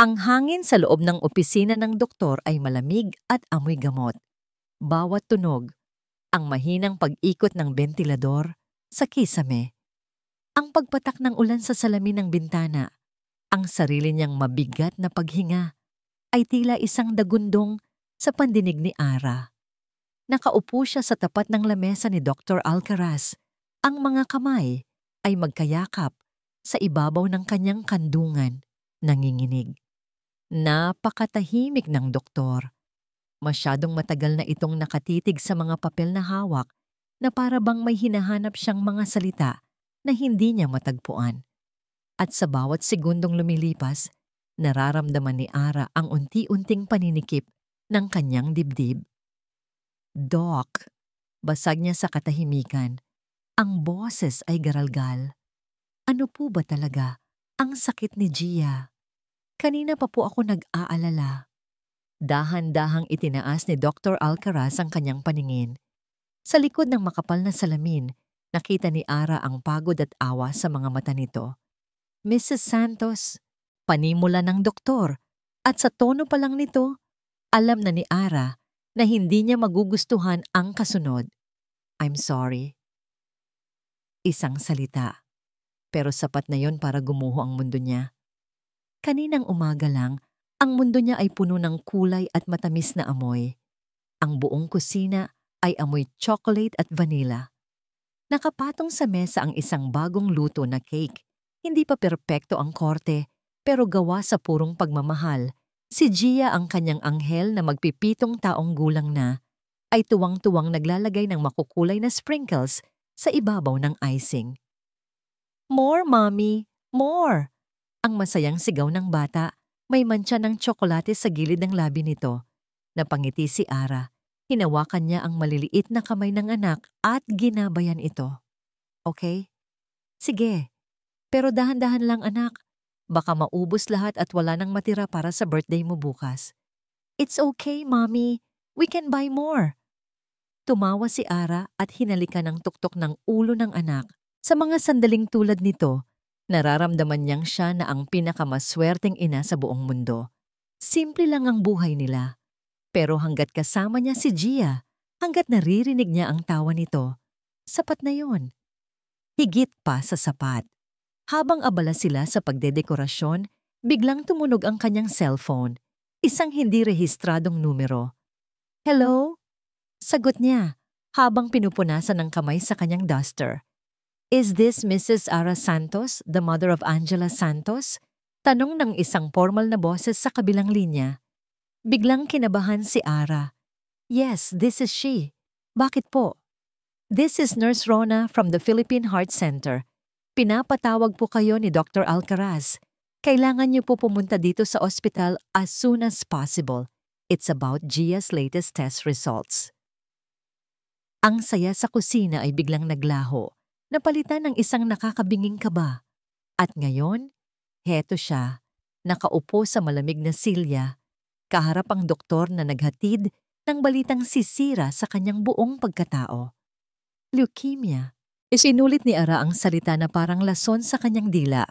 Ang hangin sa loob ng opisina ng doktor ay malamig at amoy gamot. Bawat tunog, ang mahinang pag-ikot ng bentilador sa kisame, ang pagpatak ng ulan sa salamin ng bintana, ang sarili niyang mabigat na paghinga ay tila isang dagundong sa pandinig ni Ara. Nakaupo siya sa tapat ng lamesa ni Dr. Alcaraz. Ang mga kamay ay magkayakap sa ibabaw ng kanyang kandungan, nanginginig. Napakatahimik ng doktor. Masyadong matagal na itong nakatitig sa mga papel na hawak na para bang may hinahanap siyang mga salita na hindi niya matagpuan. At sa bawat segundong lumilipas, nararamdaman ni Ara ang unti-unting paninikip ng kanyang dibdib. Doc, basag niya sa katahimikan. Ang boses ay garalgal. Ano po ba talaga ang sakit ni Gia? Kanina pa po ako nag-aalala. Dahan-dahang itinaas ni Dr. Alcaraz ang kanyang paningin. Sa likod ng makapal na salamin, nakita ni Ara ang pagod at awa sa mga mata nito. Mrs. Santos, panimula ng doktor, at sa tono pa lang nito, alam na ni Ara na hindi niya magugustuhan ang kasunod. I'm sorry. Isang salita, pero sapat na yon para gumuho ang mundo niya. Kaninang umaga lang, ang mundo niya ay puno ng kulay at matamis na amoy. Ang buong kusina ay amoy chocolate at vanilla. Nakapatong sa mesa ang isang bagong luto na cake. Hindi pa perpekto ang korte, pero gawa sa purong pagmamahal. Si Gia, ang kanyang anghel na magpipitong taong gulang na, ay tuwang-tuwang naglalagay ng makukulay na sprinkles sa ibabaw ng icing. More, Mommy! More! Ang masayang sigaw ng bata, may mantsa ng tsokolate sa gilid ng labi nito. Napangiti si Ara. Hinawakan niya ang maliliit na kamay ng anak at ginabayan ito. Okay? Sige. Pero dahan-dahan lang, anak. Baka maubos lahat at wala nang matira para sa birthday mo bukas. It's okay, Mommy. We can buy more. Tumawa si Ara at hinalikan ang tuktok ng ulo ng anak. Sa mga sandaling tulad nito, nararamdaman niyang siya na ang pinakamaswerteng ina sa buong mundo. Simple lang ang buhay nila. Pero hanggat kasama niya si Gia, hanggat naririnig niya ang tawa nito, sapat na yon. Higit pa sa sapat. Habang abala sila sa pagdedekorasyon, biglang tumunog ang kanyang cellphone. Isang hindi rehistradong numero. Hello? Sagot niya, habang pinupunasan ng kamay sa kanyang duster. Is this Mrs. Ara Santos, the mother of Angela Santos? Tanong ng isang formal na boses sa kabilang linya. Biglang kinabahan si Ara. Yes, this is she. Bakit po? This is Nurse Rona from the Philippine Heart Center. Pinapatawag po kayo ni Dr. Alcaraz. Kailangan niyo po pumunta dito sa ospital as soon as possible. It's about Gia's latest test results. Ang saya sa kusina ay biglang naglaho. Napalitan ng isang nakakabinging kaba. At ngayon, heto siya, nakaupo sa malamig na silya, kaharap ang doktor na naghatid ng balitang sisira sa kanyang buong pagkatao. Leukemia. Isinulit ni Ara ang salita na parang lason sa kanyang dila.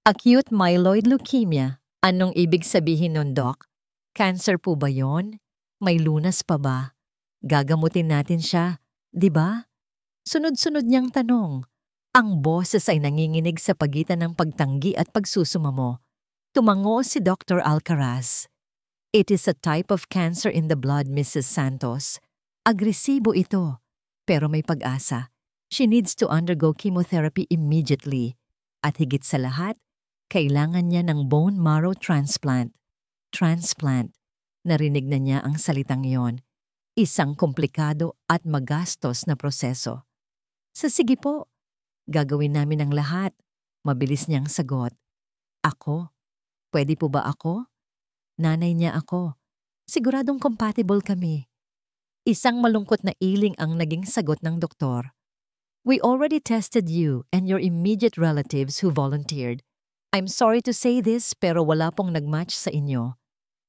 Acute myeloid leukemia. Anong ibig sabihin nun, Doc? Cancer po ba yon? May lunas pa ba? Gagamutin natin siya, di ba? Sunod-sunod niyang tanong. Ang boses ay nanginginig sa pagitan ng pagtanggi at pagsusumamo. Tumango si Dr. Alcaraz. It is a type of cancer in the blood, Mrs. Santos. Agresibo ito, pero may pag-asa. She needs to undergo chemotherapy immediately. At higit sa lahat, kailangan niya ng bone marrow transplant. Transplant. Narinig na niya ang salitang iyon. Isang komplikado at magastos na proseso. Sige po, gagawin namin ang lahat. Mabilis niyang sagot. Ako? Pwede po ba ako? Nanay niya ako. Siguradong compatible kami. Isang malungkot na iling ang naging sagot ng doktor. We already tested you and your immediate relatives who volunteered. I'm sorry to say this pero wala pong nagmatch sa inyo.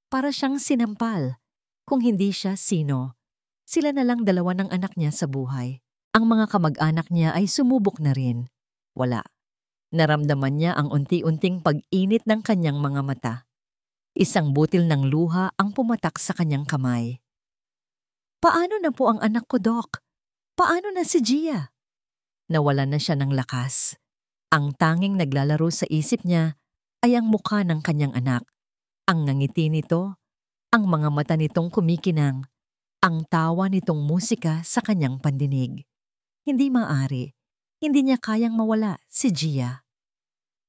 Para siyang sinampal. Kung hindi siya, sino? Sila na lang dalawa ng anak niya sa buhay. Ang mga kamag-anak niya ay sumubok na rin. Wala. Naramdaman niya ang unti-unting pag-init ng kanyang mga mata. Isang butil ng luha ang pumatak sa kanyang kamay. Paano na po ang anak ko, Doc? Paano na si Gia? Nawalan na siya ng lakas. Ang tanging naglalaro sa isip niya ay ang mukha ng kanyang anak. Ang ngangiti nito, ang mga mata nitong kumikinang, ang tawa nitong musika sa kanyang pandinig. Hindi maari, hindi niya kayang mawala si Gia.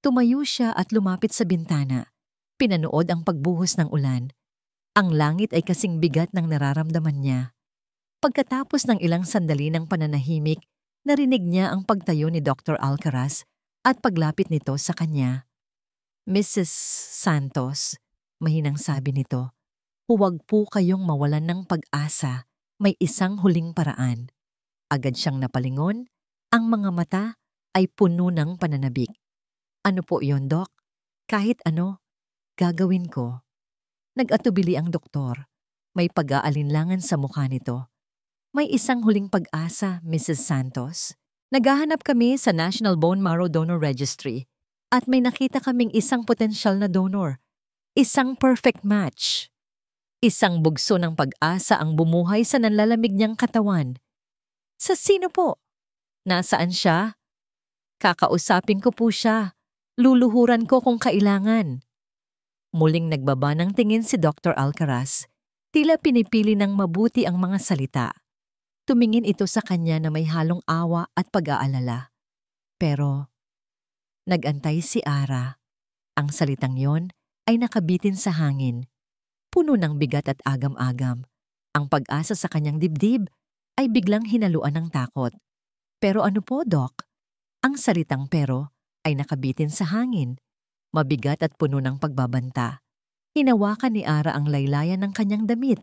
Tumayo siya at lumapit sa bintana. Pinanood ang pagbuhos ng ulan. Ang langit ay kasing bigat ng nararamdaman niya. Pagkatapos ng ilang sandali ng pananahimik, narinig niya ang pagtayo ni Dr. Alcaraz at paglapit nito sa kanya. Mrs. Santos, mahinang sabi nito, huwag po kayong mawalan ng pag-asa, may isang huling paraan. Agad siyang napalingon, ang mga mata ay puno ng pananabik. Ano po yon, Doc? Kahit ano, gagawin ko. Nag-atubili ang doktor. May pag-aalinlangan sa mukha nito. May isang huling pag-asa, Mrs. Santos. Naghahanap kami sa National Bone Marrow Donor Registry at may nakita kaming isang potensyal na donor. Isang perfect match. Isang bugso ng pag-asa ang bumuhay sa nanlalamig niyang katawan. Sa sino po? Nasaan siya? Kakausapin ko po siya. Luluhuran ko kung kailangan. Muling nagbaba ng tingin si Dr. Alcaraz. Tila pinipili ng mabuti ang mga salita. Tumingin ito sa kanya na may halong awa at pag-aalala. Pero, nag-antay si Ara. Ang salitang yon ay nakabitin sa hangin. Puno ng bigat at agam-agam. Ang pag-asa sa kanyang dibdib ay biglang hinaluan ng takot. Pero ano po, Doc? Ang salitang pero ay nakabitin sa hangin. Mabigat at puno ng pagbabanta. Hinawakan ni Ara ang laylayan ng kanyang damit.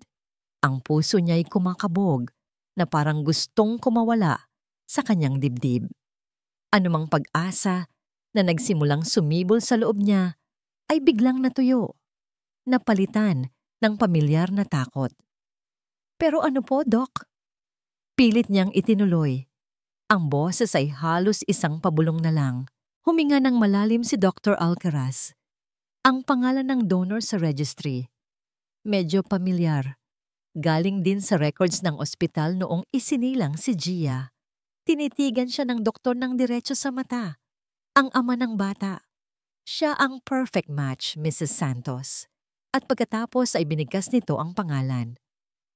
Ang puso niya'y kumakabog na parang gustong kumawala sa kanyang dibdib. Anumang pag-asa na nagsimulang sumibol sa loob niya ay biglang natuyo, napalitan ng pamilyar na takot. Pero ano po, Doc? Pilit niyang itinuloy. Ang boses ay halos isang pabulong na lang. Huminga ng malalim si Dr. Alcaraz. Ang pangalan ng donor sa registry. Medyo pamilyar. Galing din sa records ng ospital noong isinilang si Gia. Tinitigan siya ng doktor ng diretso sa mata. Ang ama ng bata. Siya ang perfect match, Mrs. Santos. At pagkatapos ay binigkas nito ang pangalan.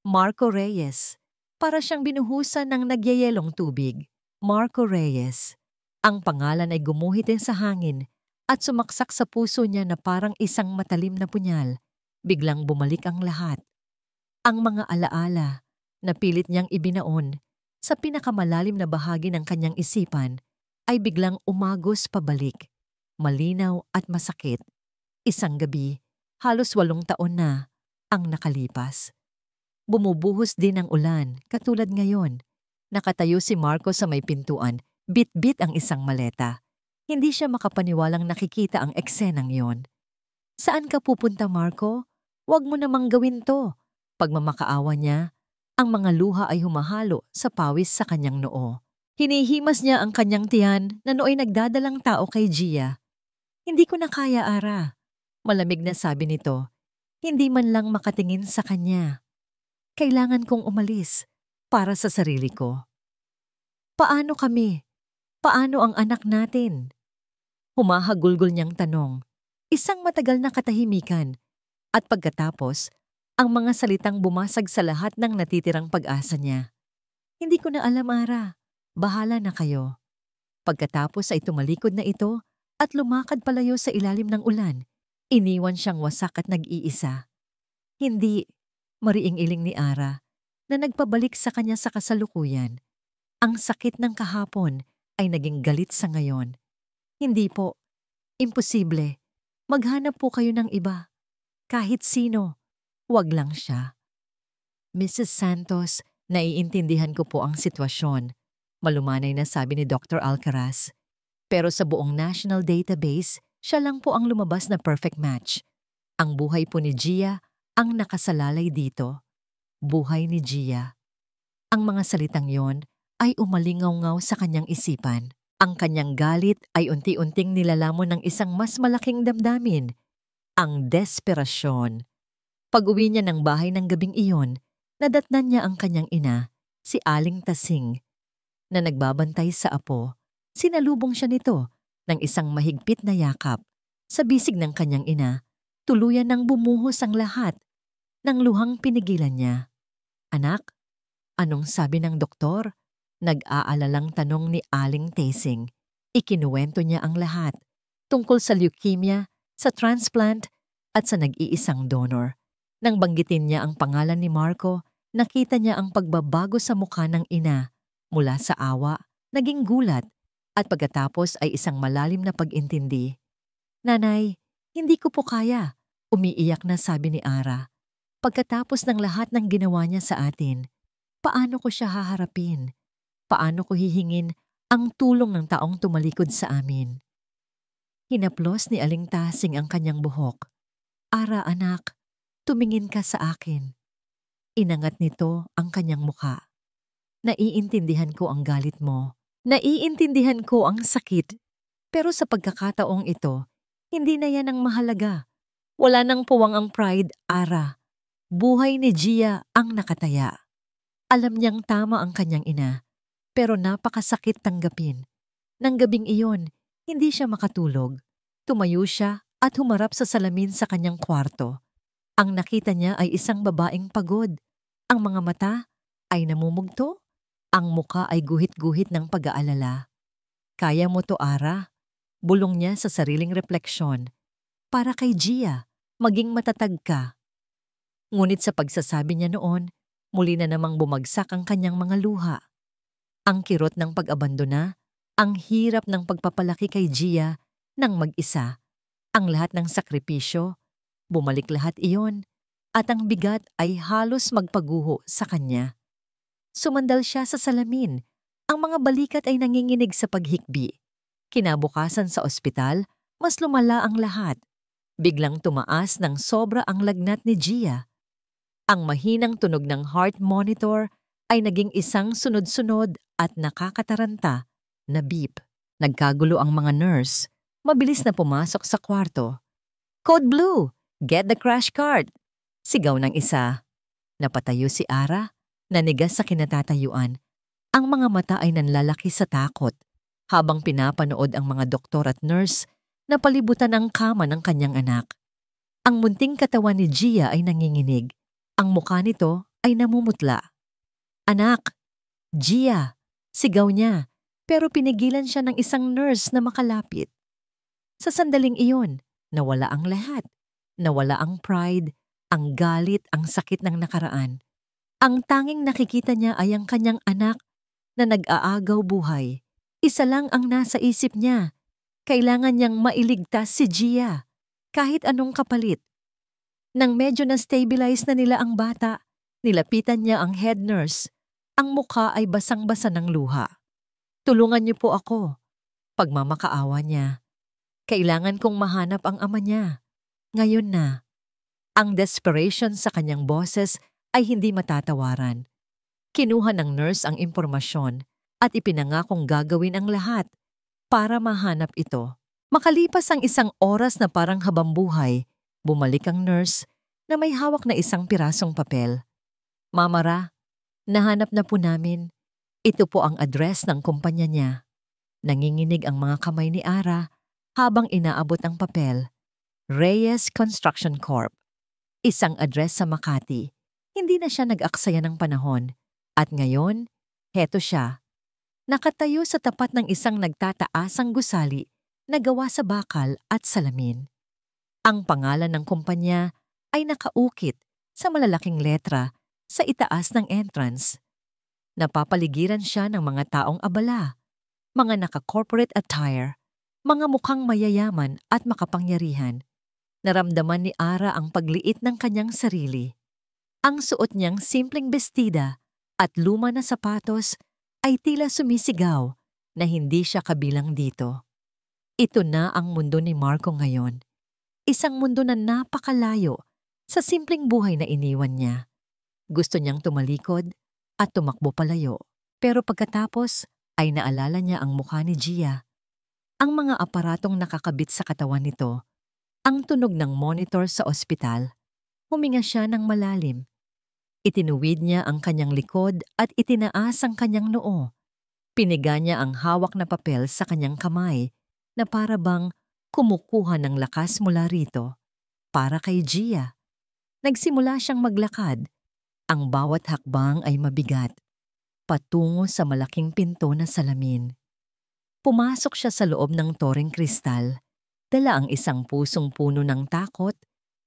Marco Reyes. Para siyang binuhusan ng nagyayelong tubig. Marco Reyes. Ang pangalan ay gumuhit din sa hangin at sumaksak sa puso niya na parang isang matalim na punyal. Biglang bumalik ang lahat. Ang mga alaala na pilit niyang ibinaon sa pinakamalalim na bahagi ng kanyang isipan ay biglang umagos pabalik, malinaw at masakit. Isang gabi, halos 8 taon na ang nakalipas. Bumubuhos din ang ulan, katulad ngayon. Nakatayo si Marco sa may pintuan, bit-bit ang isang maleta. Hindi siya makapaniwalang nakikita ang eksenang yon. Saan ka pupunta, Marco? Huwag mo namang gawin to. Pagmamakaawa niya, ang mga luha ay humahalo sa pawis sa kanyang noo. Hinihimas niya ang kanyang tiyan na nooy nagdadalang tao kay Gia. Hindi ko na kaya, Ara. Malamig na sabi nito. Hindi man lang makatingin sa kanya. Kailangan kong umalis para sa sarili ko. Paano kami? Paano ang anak natin? Humahagulgol niyang tanong. Isang matagal na katahimikan. At pagkatapos, ang mga salitang bumasag sa lahat ng natitirang pag-asa niya. Hindi ko na alam, Ara. Bahala na kayo. Pagkatapos ay tumalikod na ito at lumakad palayo sa ilalim ng ulan. Iniwan siyang wasak at nag-iisa. Hindi, mariing-iling ni Ara na nagpabalik sa kanya sa kasalukuyan. Ang sakit ng kahapon ay naging galit sa ngayon. Hindi po. Imposible. Maghanap po kayo ng iba. Kahit sino. Huwag lang siya. Mrs. Santos, naiintindihan ko po ang sitwasyon. Malumanay na sabi ni Dr. Alcaraz. Pero sa buong national database, siya lang po ang lumabas na perfect match. Ang buhay po ni Gia ang nakasalalay dito. Buhay ni Gia. Ang mga salitang yon ay umalingaw-ngaw sa kanyang isipan. Ang kanyang galit ay unti-unting nilalamon ng isang mas malaking damdamin. Ang desperasyon. Pag-uwi niya ng bahay ng gabing iyon, nadatnan niya ang kanyang ina, si Aling Tasing, na nagbabantay sa apo. Sinalubong siya nito ng isang mahigpit na yakap. Sa bisig ng kanyang ina, tuluyan ng bumuhos ang lahat ng luhang pinigilan niya. Anak, anong sabi ng doktor? Nag-aalalang tanong ni Aling Tasing. Ikinuwento niya ang lahat tungkol sa leukemia, sa transplant at sa nag-iisang donor. Nang banggitin niya ang pangalan ni Marco, nakita niya ang pagbabago sa mukha ng ina mula sa awa, naging gulat at pagkatapos ay isang malalim na pag-intindi. Nanay, hindi ko po kaya, umiiyak na sabi ni Ara. Pagkatapos ng lahat ng ginawa niya sa atin, paano ko siya haharapin? Paano ko hihingin ang tulong ng taong tumalikod sa amin? Hinaplos ni Aling Tasing ang kanyang buhok. Ara anak, tumingin ka sa akin. Inangat nito ang kanyang mukha. Naiintindihan ko ang galit mo. Naiintindihan ko ang sakit. Pero sa pagkakataong ito, hindi na yan ang mahalaga. Wala nang puwang ang pride, Ara. Buhay ni Gia ang nakataya. Alam niyang tama ang kanyang ina, pero napakasakit tanggapin. Nang gabing iyon, hindi siya makatulog. Tumayo siya at humarap sa salamin sa kanyang kwarto. Ang nakita niya ay isang babaeng pagod. Ang mga mata ay namumugto. Ang muka ay guhit-guhit ng pag-aalala. Kaya mo to, Ara. Bulong niya sa sariling refleksyon. Para kay Gia, maging matatag ka. Ngunit sa pagsasabi niya noon, muli na namang bumagsak ang kanyang mga luha. Ang kirot ng pag-abandona, ang hirap ng pagpapalaki kay Gia nang mag-isa, ang lahat ng sakripisyo, bumalik lahat iyon, at ang bigat ay halos magpaguho sa kanya. Sumandal siya sa salamin, ang mga balikat ay nanginginig sa paghikbi. Kinabukasan sa ospital, mas lumala ang lahat. Biglang tumaas ng sobra ang lagnat ni Gia. Ang mahinang tunog ng heart monitor ay naging isang sunod-sunod at nakakataranta na beep. Nagkagulo ang mga nurse. Mabilis na pumasok sa kwarto. Code Blue! Get the crash cart! Sigaw ng isa. Napatayo si Ara, nanigas sa kinatatayuan. Ang mga mata ay nanlalaki sa takot. Habang pinapanood ang mga doktor at nurse, napalibutan ang kama ng kanyang anak. Ang munting katawan ni Gia ay nanginginig. Ang mukha nito ay namumutla. Anak! Gia! Sigaw niya, pero pinigilan siya ng isang nurse na makalapit. Sa sandaling iyon, nawala ang lahat. Nawala ang pride, ang galit, ang sakit ng nakaraan. Ang tanging nakikita niya ay ang kanyang anak na nag-aagaw buhay. Isa lang ang nasa isip niya. Kailangan niyang mailigtas si Gia, kahit anong kapalit. Nang medyo na-stabilize na nila ang bata, nilapitan niya ang head nurse. Ang mukha ay basang-basa ng luha. Tulungan niyo po ako. Pagmamakaawa niya. Kailangan kong mahanap ang ama niya. Ngayon na. Ang desperation sa kanyang boses ay hindi matatawaran. Kinuha ng nurse ang impormasyon at ipinangakong gagawin ang lahat para mahanap ito. Makalipas ang isang oras na parang habambuhay, bumalik ang nurse na may hawak na isang pirasong papel. Mamara, nahanap na po namin. Ito po ang address ng kumpanya niya. Nanginginig ang mga kamay ni Ara habang inaabot ang papel. Reyes Construction Corp. Isang address sa Makati. Hindi na siya nag-aksaya ng panahon. At ngayon, heto siya. Nakatayo sa tapat ng isang nagtataasang gusali na gawa sa bakal at salamin. Ang pangalan ng kumpanya ay nakaukit sa malalaking letra sa itaas ng entrance. Napapaligiran siya ng mga taong abala, mga naka-corporate attire, mga mukhang mayayaman at makapangyarihan. Naramdaman ni Ara ang pagliit ng kanyang sarili. Ang suot niyang simpleng bestida at luma na sapatos ay tila sumisigaw na hindi siya kabilang dito. Ito na ang mundo ni Marco ngayon. Isang mundo na napakalayo sa simpleng buhay na iniwan niya. Gusto niyang tumalikod at tumakbo palayo. Pero pagkatapos ay naalala niya ang mukha ni Gia. Ang mga aparatong nakakabit sa katawan nito, Ang tunog ng monitor sa ospital, huminga siya ng malalim. Itinuwid niya ang kanyang likod at itinaas ang kanyang noo. Piniga niya ang hawak na papel sa kanyang kamay na para bang kumukuha ng lakas mula rito. Para kay Gia. Nagsimula siyang maglakad. Ang bawat hakbang ay mabigat. Patungo sa malaking pinto na salamin. Pumasok siya sa loob ng toreng kristal. Dala ang isang pusong puno ng takot,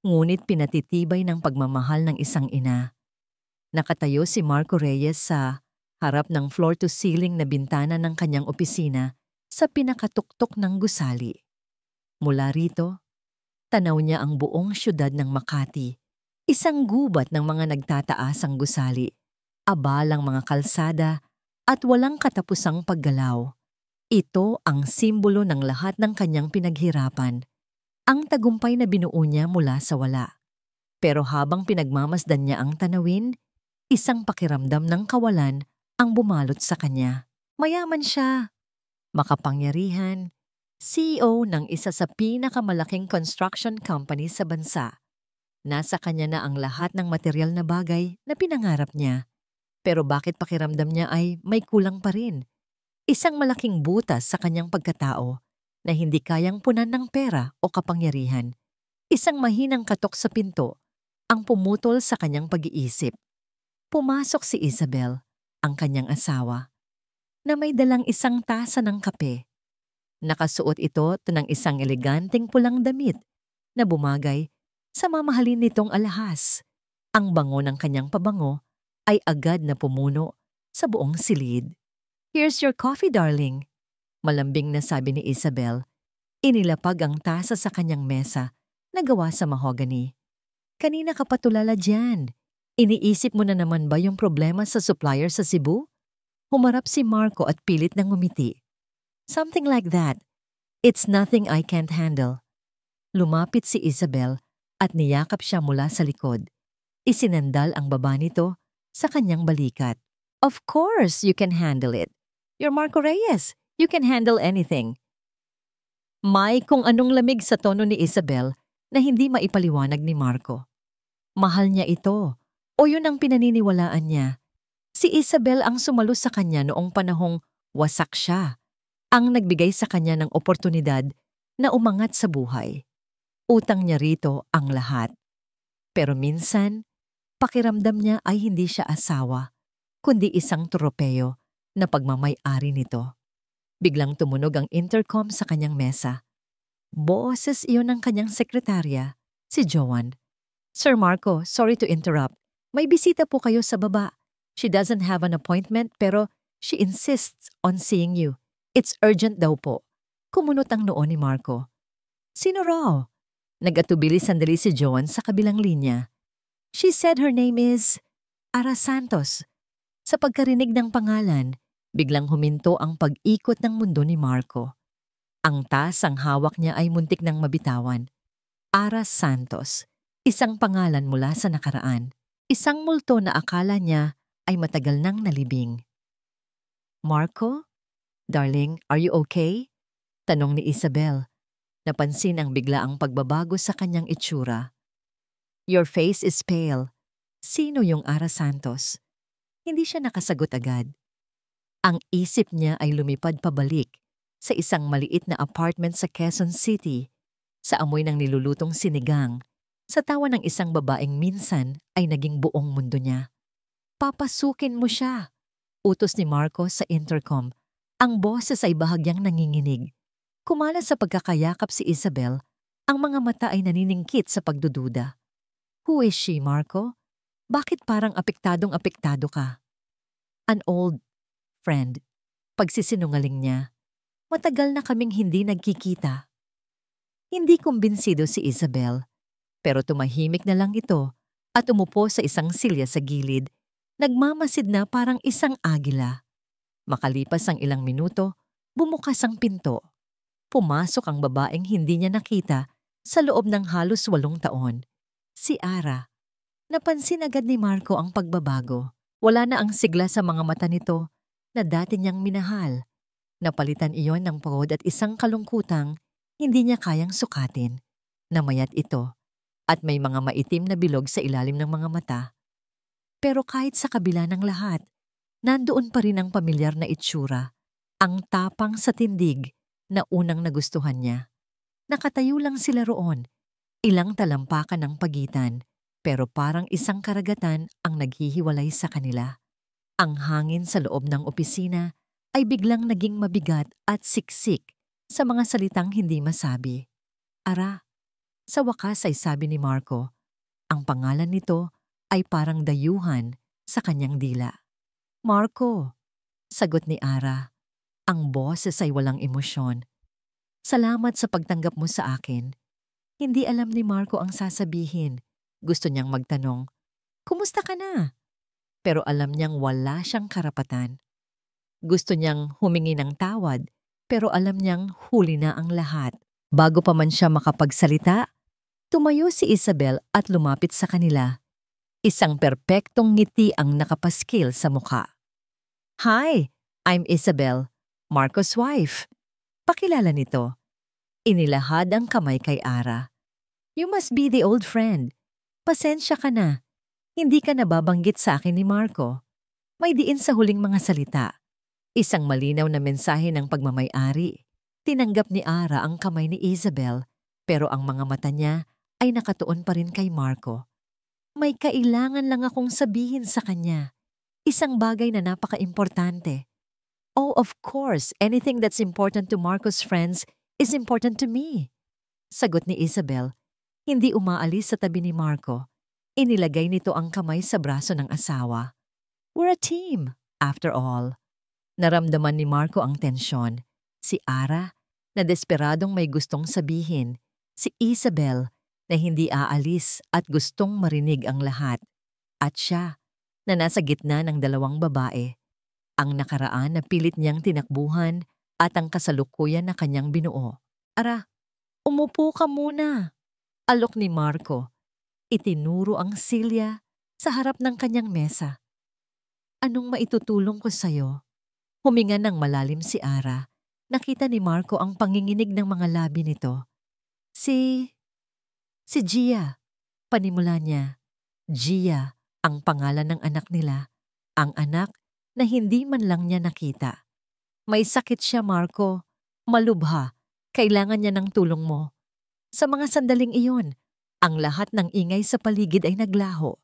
ngunit pinatitibay ng pagmamahal ng isang ina. Nakatayo si Marco Reyes sa harap ng floor-to-ceiling na bintana ng kanyang opisina sa pinakatuktok ng gusali. Mula rito, tanaw niya ang buong syudad ng Makati, isang gubat ng mga nagtataasang gusali, abalang mga kalsada at walang katapusang paggalaw. Ito ang simbolo ng lahat ng kanyang pinaghirapan, ang tagumpay na binuo niya mula sa wala. Pero habang pinagmamasdan niya ang tanawin, isang pakiramdam ng kawalan ang bumalot sa kanya. Mayaman siya, makapangyarihan, CEO ng isa sa pinakamalaking construction company sa bansa. Nasa kanya na ang lahat ng material na bagay na pinangarap niya. Pero bakit pakiramdam niya ay may kulang pa rin? Isang malaking butas sa kanyang pagkatao na hindi kayang punan ng pera o kapangyarihan. Isang mahinang katok sa pinto ang pumutol sa kanyang pag-iisip. Pumasok si Isabel, ang kanyang asawa, na may dalang isang tasa ng kape. Nakasuot ito ng isang eleganteng pulang damit na bumagay sa mamahalin nitong alahas. Ang bango ng kanyang pabango ay agad na pumuno sa buong silid. "Here's your coffee, darling," malambing na sabi ni Isabel. Inilapag ang tasa sa kanyang mesa na gawa sa mahogany. "Kanina ka pa tulala dyan. Iniisip mo na naman ba yung problema sa supplier sa Cebu?" Humarap si Marco at pilit na ngumiti. "Something like that. It's nothing I can't handle." Lumapit si Isabel at niyakap siya mula sa likod. Isinandal ang baba nito sa kanyang balikat. "Of course you can handle it. You're Marco Reyes. You can handle anything." May kung anong lamig sa tono ni Isabel na hindi maipaliwanag ni Marco. Mahal niya ito, o yun ang pinaniniwalaan niya. Si Isabel ang sumalo sa kanya noong panahong wasak siya, ang nagbigay sa kanya ng oportunidad na umangat sa buhay. Utang niya rito ang lahat. Pero minsan, pakiramdam niya ay hindi siya asawa, kundi isang tropeyo na pagmamay-ari nito. Biglang tumunog ang intercom sa kanyang mesa. Boses iyon ng kanyang sekretarya, si Joanne. "Sir Marco, sorry to interrupt. May bisita po kayo sa baba. She doesn't have an appointment pero she insists on seeing you. It's urgent daw po." Kumunot ang noo ni Marco. "Sino raw?" Nag-atubili sandali si Joanne sa kabilang linya. "She said her name is Ara Santos." Sa pagkarinig ng pangalan, biglang huminto ang pag-ikot ng mundo ni Marco. Ang tasang hawak niya ay muntik ng mabitawan. Ara Santos, isang pangalan mula sa nakaraan. Isang multo na akala niya ay matagal nang nalibing. "Marco? Darling, are you okay?" Tanong ni Isabel. Napansin ang biglaang pagbabago sa kanyang itsura. "Your face is pale. Sino yung Ara Santos?" Hindi siya nakasagot agad. Ang isip niya ay lumipad pabalik sa isang maliit na apartment sa Quezon City, sa amoy ng nilulutong sinigang, sa tawa ng isang babaeng minsan ay naging buong mundo niya. "Papasukin mo siya," utos ni Marco sa intercom. Ang boses ay bahagyang nanginginig. Kumalas sa pagkakayakap si Isabel, ang mga mata ay naniningkit sa pagdududa. "Who is she, Marco? Bakit parang apektadong-apektado ka?" "An old friend," pagsisinungaling niya. "Matagal na kaming hindi nagkikita." Hindi kumbinsido si Isabel, pero tumahimik na lang ito at umupo sa isang silya sa gilid, nagmamasid na parang isang agila. Makalipas ang ilang minuto, bumukas ang pinto. Pumasok ang babaeng hindi niya nakita sa loob ng halos 8 taon. Si Ara. Napansin agad ni Marco ang pagbabago. Wala na ang sigla sa mga mata nito na dati niyang minahal. Napalitan iyon ng pagod at isang kalungkutang hindi niya kayang sukatin. Namayat ito at may mga maitim na bilog sa ilalim ng mga mata. Pero kahit sa kabila ng lahat, nandoon pa rin ang pamilyar na itsura, ang tapang sa tindig na unang nagustuhan niya. Nakatayo lang sila roon, ilang talampakan ng pagitan, pero parang isang karagatan ang naghihiwalay sa kanila. Ang hangin sa loob ng opisina ay biglang naging mabigat at siksik sa mga salitang hindi masabi. Ara, sa wakas ay sabi ni Marco, ang pangalan nito ay parang dayuhan sa kanyang dila. Marco, sagot ni Ara, ang boses ay walang emosyon. Salamat sa pagtanggap mo sa akin. Hindi alam ni Marco ang sasabihin. Gusto niyang magtanong, kumusta ka na? Pero alam niyang wala siyang karapatan. Gusto niyang humingi ng tawad, pero alam niyang huli na ang lahat. Bago pa man siya makapagsalita, tumayo si Isabel at lumapit sa kanila. Isang perpektong ngiti ang nakapaskil sa mukha. Hi, I'm Isabel, Marco's wife. Pakilala nito. Inilahad ang kamay kay Ara. You must be the old friend. Pasensya ka na. Hindi ka nababanggit sa akin ni Marco. May diin sa huling mga salita. Isang malinaw na mensahe ng pagmamay-ari. Tinanggap ni Ara ang kamay ni Isabel, pero ang mga mata niya ay nakatuon pa rin kay Marco. May kailangan lang akong sabihin sa kanya. Isang bagay na napaka-importante. Oh, of course, anything that's important to Marco's friends is important to me. Sagot ni Isabel, hindi umaalis sa tabi ni Marco. Inilagay nito ang kamay sa braso ng asawa. We're a team, after all. Naramdaman ni Marco ang tensyon. Si Ara, na desperadong may gustong sabihin. Si Isabel, na hindi aalis at gustong marinig ang lahat. At siya, na nasa gitna ng dalawang babae. Ang nakaraan na pilit niyang tinakbuhan at ang kasalukuyan na kanyang binuo. Ara, umupo ka muna. Alok ni Marco. Itinuro ang silya sa harap ng kanyang mesa. Anong maitutulong ko sa'yo? Huminga ng malalim si Ara. Nakita ni Marco ang panginginig ng mga labi nito. Si Gia. Panimula niya. Gia, ang pangalan ng anak nila. Ang anak na hindi man lang niya nakita. May sakit siya, Marco. Malubha. Kailangan niya ng tulong mo. Sa mga sandaling iyon, ang lahat ng ingay sa paligid ay naglaho.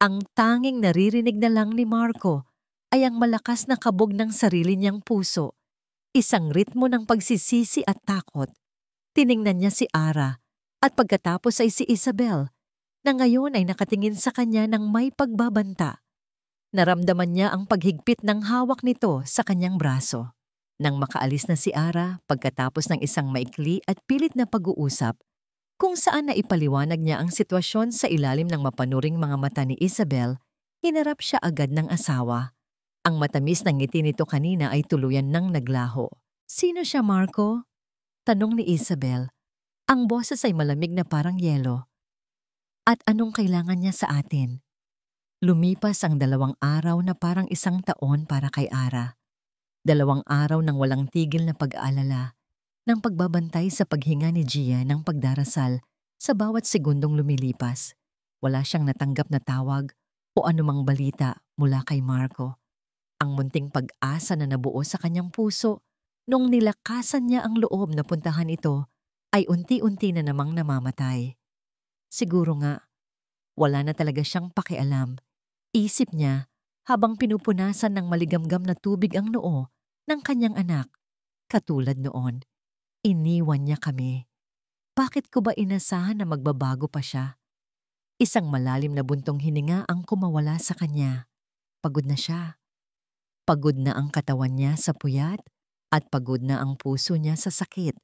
Ang tanging naririnig na lang ni Marco ay ang malakas na kabog ng sarili niyang puso. Isang ritmo ng pagsisisi at takot. Tiningnan niya si Ara at pagkatapos ay si Isabel na ngayon ay nakatingin sa kanya ng may pagbabanta. Naramdaman niya ang paghigpit ng hawak nito sa kanyang braso. Nang makaalis na si Ara pagkatapos ng isang maikli at pilit na pag-uusap, kung saan naipaliwanag niya ang sitwasyon sa ilalim ng mapanuring mga mata ni Isabel, hinarap siya agad ng asawa. Ang matamis na ngiti nito kanina ay tuluyan ng naglaho. Sino siya, Marco? Tanong ni Isabel. Ang boses ay malamig na parang yelo. At anong kailangan niya sa atin? Lumipas ang 2 araw na parang 1 taon para kay Ara. 2 araw ng walang tigil na pag-aalala, ng pagbabantay sa paghinga ni Gia ng pagdarasal sa bawat segundong lumilipas. Wala siyang natanggap na tawag o anumang balita mula kay Marco. Ang munting pag-asa na nabuo sa kanyang puso nung nilakasan niya ang loob na puntahan ito ay unti-unti na namang namamatay. Siguro nga, wala na talaga siyang pakialam. Isip niya habang pinupunasan ng maligamgam na tubig ang noo ng kanyang anak. Katulad noon, iniwan niya kami. Bakit ko ba inasahan na magbabago pa siya? Isang malalim na buntong hininga ang kumawala sa kanya. Pagod na siya. Pagod na ang katawan niya sa puyat at pagod na ang puso niya sa sakit.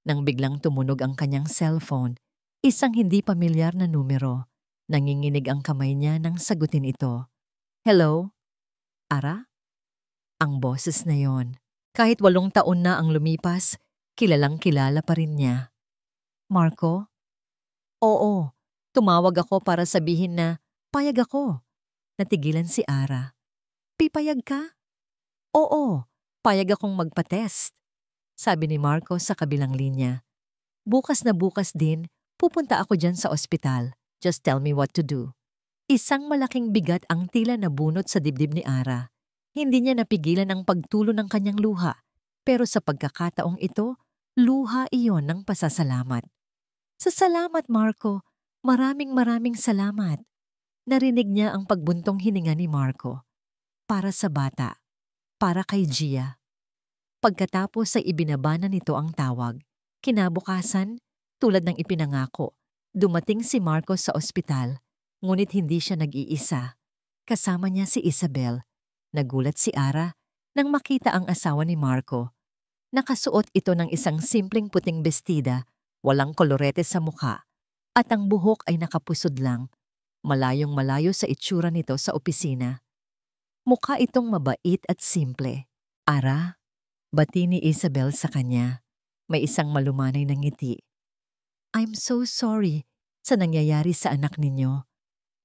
Nang biglang tumunog ang kanyang cellphone, isang hindi pamilyar na numero. Nanginginig ang kamay niya nang sagutin ito. Hello? Ara? Ang boses na yon. Kahit 8 taon na ang lumipas, kilalang-kilala pa rin niya. Marco? Oo, tumawag ako para sabihin na payag ako. Natigilan si Ara. Pipayag ka? Oo, payag akong magpa-test. Sabi ni Marco sa kabilang linya. Bukas na bukas din, Pupunta ako dyan sa ospital. Just tell me what to do. Isang malaking bigat ang tila nabunot sa dibdib ni Ara. Hindi niya napigilan ang pagtulo ng kanyang luha. Pero sa pagkakataong ito, luha iyon ng pasasalamat. Salamat, Marco. Maraming salamat. Narinig niya ang pagbuntong hininga ni Marco. Para sa bata. Para kay Gia. Pagkatapos ay ibinabana nito ang tawag. Kinabukasan, tulad ng ipinangako, dumating si Marco sa ospital. Ngunit hindi siya nag-iisa. Kasama niya si Isabel. Nagulat si Ara nang makita ang asawa ni Marco. Nakasuot ito ng isang simpleng puting bestida, walang kolorete sa mukha, at ang buhok ay nakapusod lang, malayong malayo sa itsura nito sa opisina. Mukha itong mabait at simple. Ara, bati ni Isabel sa kanya. May isang malumanay na ngiti. I'm so sorry sa nangyayari sa anak ninyo.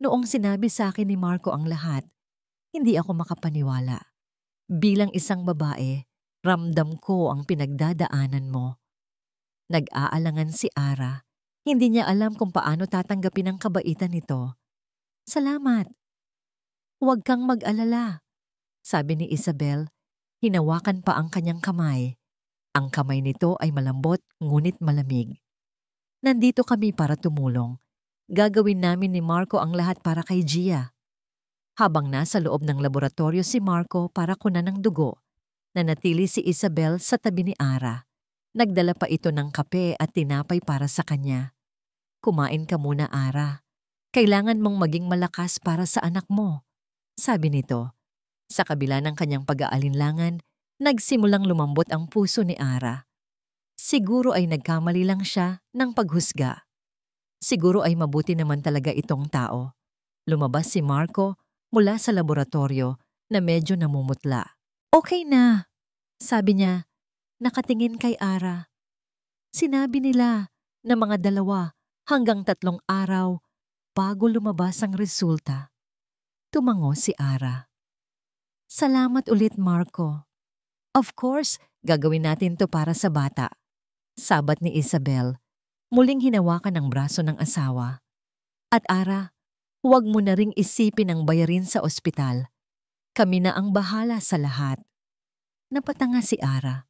Noong sinabi sa akin ni Marco ang lahat, hindi ako makapaniwala. Bilang isang babae, ramdam ko ang pinagdadaanan mo. Nag-aalangan si Ara. Hindi niya alam kung paano tatanggapin ang kabaitan nito. Salamat. Huwag kang mag-alala, sabi ni Isabel. Hinawakan pa ang kanyang kamay. Ang kamay nito ay malambot ngunit malamig. Nandito kami para tumulong. Gagawin namin ni Marco ang lahat para kay Gia. Habang nasa loob ng laboratorio si Marco para kunan ng dugo, nanatili si Isabel sa tabi ni Ara. Nagdala pa ito ng kape at tinapay para sa kanya. Kumain ka muna, Ara. Kailangan mong maging malakas para sa anak mo, sabi nito. Sa kabila ng kanyang pag-aalinlangan, nagsimulang lumambot ang puso ni Ara. Siguro ay nagkamali lang siya ng paghusga. Siguro ay mabuti naman talaga itong tao. Lumabas si Marco mula sa laboratorio na medyo namumutla. Okay na, sabi niya, nakatingin kay Ara. Sinabi nila na mga 2 hanggang 3 araw bago lumabas ang resulta. Tumango si Ara. Salamat ulit, Marco. Of course, gagawin natin to para sa bata. Sabat ni Isabel. Muling hinawakan ang braso ng asawa. At Ara, huwag mo na ring isipin ang bayarin sa ospital. Kami na ang bahala sa lahat. Napatanga si Ara.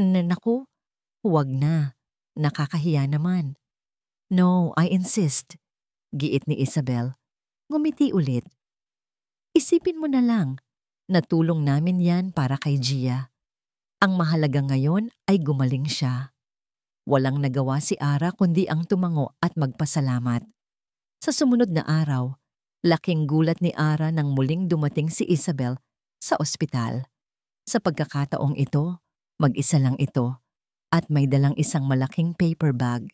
Naku, huwag na. Nakakahiya naman. No, I insist. Giit ni Isabel. Ngumiti ulit. Isipin mo na lang, natulong namin yan para kay Gia. Ang mahalaga ngayon ay gumaling siya. Walang nagawa si Ara kundi ang tumango at magpasalamat. Sa sumunod na araw, laking gulat ni Ara nang muling dumating si Isabel sa ospital. Sa pagkakataong ito, mag-isa lang ito at may dalang isang malaking paper bag.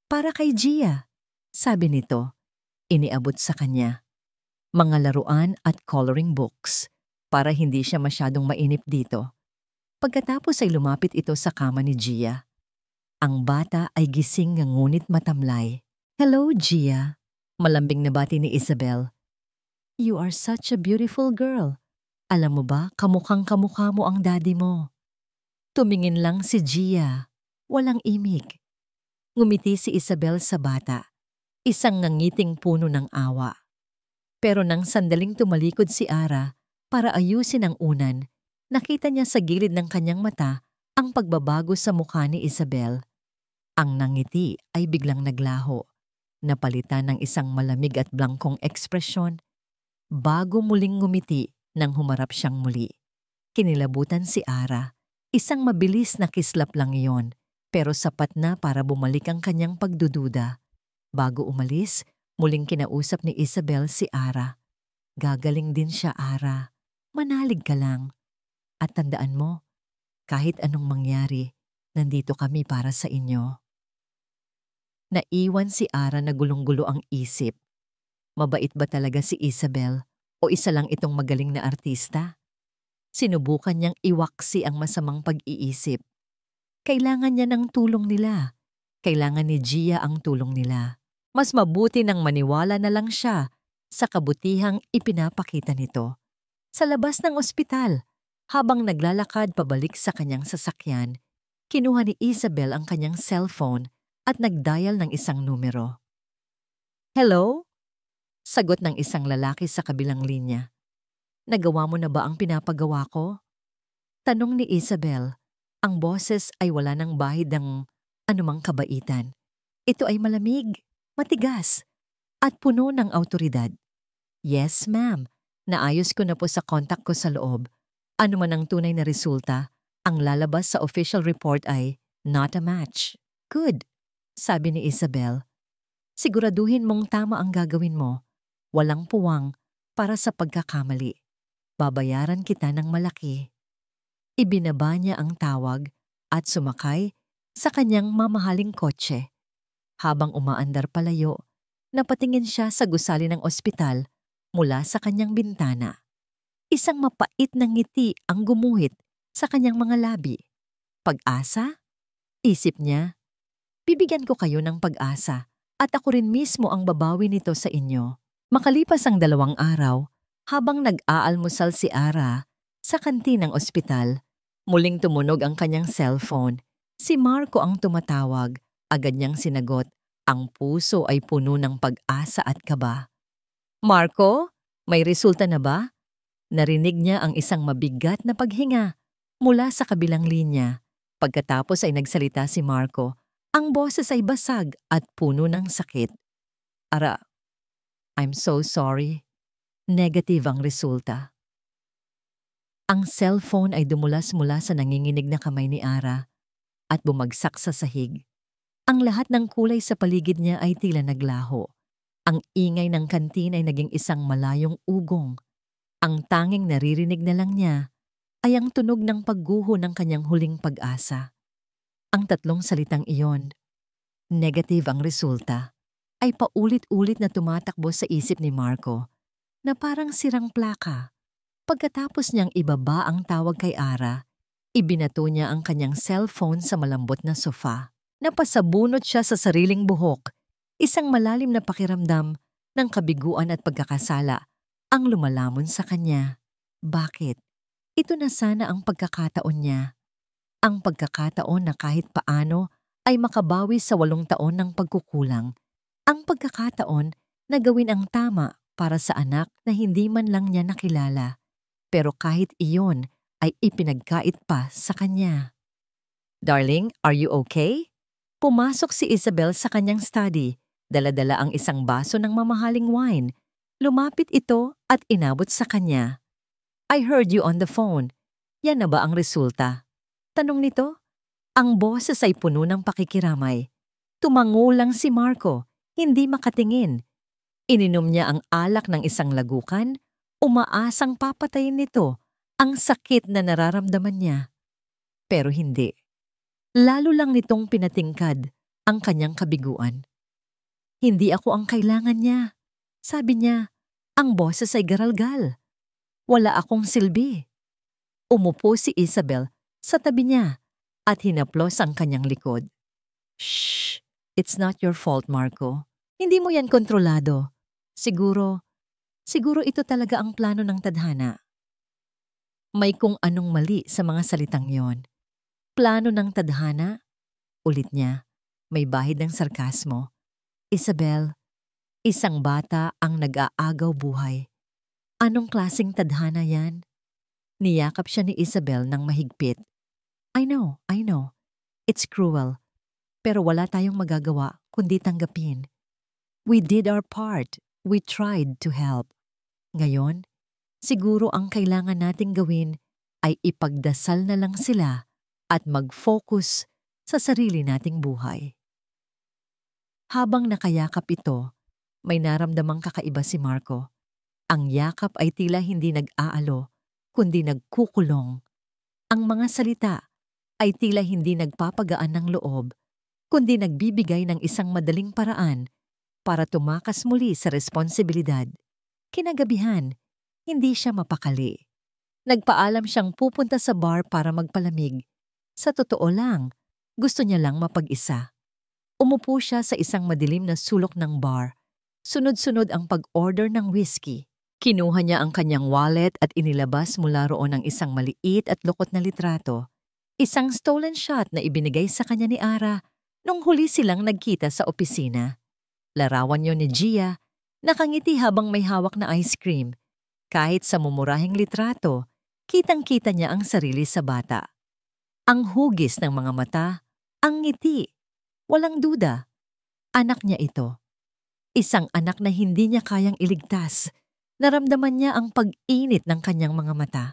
Para kay Gia, sabi nito, iniabot sa kanya. Mga laruan at coloring books para hindi siya masyadong mainip dito. Pagkatapos ay lumapit ito sa kama ni Gia. Ang bata ay gising ngunit matamlay. Hello, Gia. Malambing na bati ni Isabel. You are such a beautiful girl. Alam mo ba, kamukhang-kamukha mo ang daddy mo. Tumingin lang si Gia. Walang imik. Ngumiti si Isabel sa bata. Isang ngangiting puno ng awa. Pero nang sandaling tumalikod si Ara para ayusin ang unan, nakita niya sa gilid ng kanyang mata ang pagbabago sa mukha ni Isabel. Ang nangiti ay biglang naglaho, napalitan ng isang malamig at blangkong ekspresyon, bago muling ngumiti nang humarap siyang muli. Kinilabutan si Ara. Isang mabilis na kislap lang iyon, pero sapat na para bumalik ang kanyang pagdududa. Bago umalis, muling kinausap ni Isabel si Ara. Gagaling din siya, Ara. Manalig ka lang. At tandaan mo, kahit anong mangyari, nandito kami para sa inyo. Naiwan si Ara na gulong-gulo ang isip. Mabait ba talaga si Isabel o isa lang itong magaling na artista? Sinubukan niyang iwaksi ang masamang pag-iisip. Kailangan niya ng tulong nila. Kailangan ni Gia ang tulong nila. Mas mabuti nang maniwala na lang siya sa kabutihang ipinapakita nito. Sa labas ng ospital, habang naglalakad pabalik sa kanyang sasakyan, kinuha ni Isabel ang kanyang cellphone at nag-dial ng isang numero. "Hello?" Sagot ng isang lalaki sa kabilang linya. "Nagawa mo na ba ang pinapagawa ko?" Tanong ni Isabel. Ang boses ay wala ng bahid ng anumang kabaitan. Ito ay malamig, matigas, at puno ng awtoridad. "Yes, ma'am. Naayos ko na po sa contact ko sa loob. Ano man ang tunay na resulta, ang lalabas sa official report ay not a match." "Good," sabi ni Isabel. "Siguraduhin mong tama ang gagawin mo. Walang puwang para sa pagkakamali. Babayaran kita ng malaki." Ibinaba niya ang tawag at sumakay sa kanyang mamahaling kotse. Habang umaandar palayo, napatingin siya sa gusali ng ospital mula sa kanyang bintana. Isang mapait na ngiti ang gumuhit sa kanyang mga labi. "Pag-asa?" Isip niya. "Bibigyan ko kayo ng pag-asa at ako rin mismo ang babawi nito sa inyo." Makalipas ang 2 araw, habang nag-aalmusal si Ara sa kantin ng ospital, muling tumunog ang kanyang cellphone. Si Marco ang tumatawag. Agad niyang sinagot. Ang puso ay puno ng pag-asa at kaba. "Marco, may resulta na ba?" Narinig niya ang isang mabigat na paghinga mula sa kabilang linya. Pagkatapos ay nagsalita si Marco. Ang boses ay basag at puno ng sakit. "Ara, I'm so sorry. Negative ang resulta." Ang cellphone ay dumulas mula sa nanginginig na kamay ni Ara at bumagsak sa sahig. Ang lahat ng kulay sa paligid niya ay tila naglaho. Ang ingay ng kantin ay naging isang malayong ugong. Ang tanging naririnig na lang niya ay ang tunog ng pagguho ng kanyang huling pag-asa. Ang 3 salitang iyon, negative ang resulta, ay paulit-ulit na tumatakbo sa isip ni Marco na parang sirang plaka. Pagkatapos niyang ibaba ang tawag kay Ara, ibinato niya ang kanyang cellphone sa malambot na sofa. Napasabunot siya sa sariling buhok. Isang malalim na pakiramdam ng kabiguan at pagkakasala ang lumalamon sa kanya. Bakit? Ito na sana ang pagkakataon niya. Ang pagkakataon na kahit paano ay makabawi sa 8 taon ng pagkukulang. Ang pagkakataon na gawin ang tama para sa anak na hindi man lang niya nakilala. Pero kahit iyon ay ipinagkait pa sa kanya. "Darling, are you okay?" Pumasok si Isabel sa kanyang study. Dala-dala ang isang baso ng mamahaling wine. Lumapit ito at inabot sa kanya. "I heard you on the phone. Yan na ba ang resulta?" Tanong nito. Ang boses ay puno ng pakikiramay. Tumango lang si Marco, hindi makatingin. Ininom niya ang alak ng isang lagukan, umaasang papatayin nito ang sakit na nararamdaman niya. Pero hindi. Lalo lang nitong pinatingkad ang kanyang kabiguan. "Hindi ako ang kailangan niya," sabi niya. Ang boses ay garalgal. "Wala akong silbi." Umupo si Isabel sa tabi niya at hinaplos ang kanyang likod. "Shh! It's not your fault, Marco. Hindi mo yan kontrolado. Siguro ito talaga ang plano ng tadhana." May kung anong mali sa mga salitang yon. "Plano ng tadhana?" Ulit niya. May bahid ng sarkasmo. "Isabel, isang bata ang nag-aagaw buhay. Anong klaseng tadhana yan?" Niyakap siya ni Isabel ng mahigpit. I know. It's cruel. Pero wala tayong magagawa kundi tanggapin. We did our part. We tried to help. Ngayon, siguro ang kailangan nating gawin ay ipagdasal na lang sila at mag-focus sa sarili nating buhay. Habang nakayakap ito, may naramdamang kakaiba si Marco. Ang yakap ay tila hindi nag-aalo, kundi nagkukulong. Ang mga salita ay tila hindi nagpapagaan ng loob, kundi nagbibigay ng isang madaling paraan para tumakas muli sa responsibilidad. Kinagabihan, hindi siya mapakali. Nagpaalam siyang pupunta sa bar para magpalamig. Sa totoo lang, gusto niya lang mapag-isa. Umupo siya sa isang madilim na sulok ng bar. Sunod-sunod ang pag-order ng whiskey. Kinuha niya ang kanyang wallet at inilabas mula roon ang isang maliit at lukot na litrato. Isang stolen shot na ibinigay sa kanya ni Ara Nung huli silang nagkita sa opisina, larawan yon ni Gia, nakangiti habang may hawak na ice cream. Kahit sa mumurahing litrato, kitang-kita niya ang sarili sa bata. Ang hugis ng mga mata, ang ngiti. Walang duda, anak niya ito. Isang anak na hindi niya kayang iligtas. Naramdaman niya ang pag-init ng kanyang mga mata.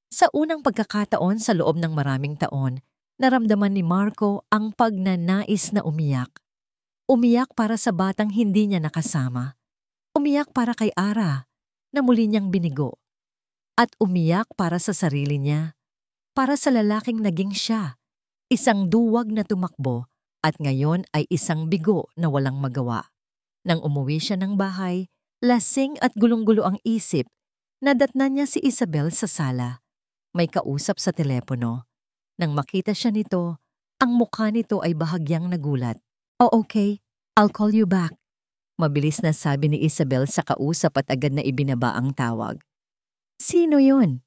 Sa unang pagkakataon sa loob ng maraming taon, naramdaman ni Marco ang pagnanais na umiyak. Umiyak para sa batang hindi niya nakasama. Umiyak para kay Ara, na muli niyang binigo. At umiyak para sa sarili niya, para sa lalaking naging siya, isang duwag na tumakbo at ngayon ay isang bigo na walang magawa. Nang umuwi siya ng bahay, lasing at gulong-gulo ang isip, nadatnan niya si Isabel sa sala. May kausap sa telepono. Nang makita siya nito, ang mukha nito ay bahagyang nagulat. "Oh, okay, I'll call you back." Mabilis na sabi ni Isabel sa kausap at agad na ibinaba ang tawag. "Sino yun?"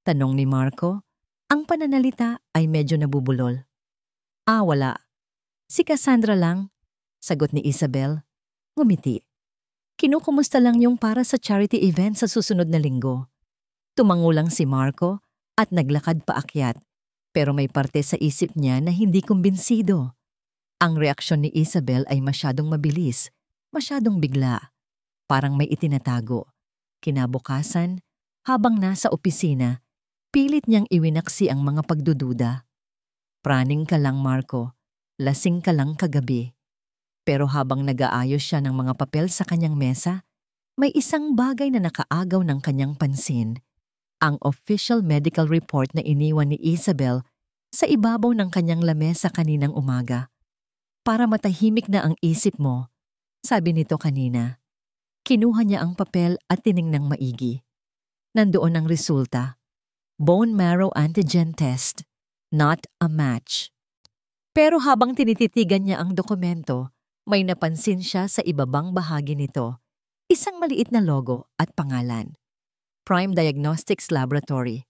tanong ni Marco. Ang pananalita ay medyo nabubulol. Wala. Si Cassandra lang," sagot ni Isabel. Ngumiti. "Kinukumusta lang yung para sa charity event sa susunod na linggo." Tumango lang si Marco at naglakad paakyat, pero may parte sa isip niya na hindi kumbinsido. Ang reaksyon ni Isabel ay masyadong mabilis, masyadong bigla, parang may itinatago. Kinabukasan, habang nasa opisina, pilit niyang iwinaksi ang mga pagdududa. "Praning ka lang, Marco. Lasing ka lang kagabi." Pero habang nag-aayos siya ng mga papel sa kanyang mesa, may isang bagay na nakaagaw ng kanyang pansin. Ang official medical report na iniwan ni Isabel sa ibabaw ng kanyang lamesa kaninang umaga. "Para matahimik na ang isip mo," sabi nito kanina. Kinuha niya ang papel at tiningnang maigi. Nandoon ang resulta. Bone marrow antigen test, not a match. Pero habang tinititigan niya ang dokumento, may napansin siya sa ibabang bahagi nito. Isang maliit na logo at pangalan. Prime Diagnostics Laboratory.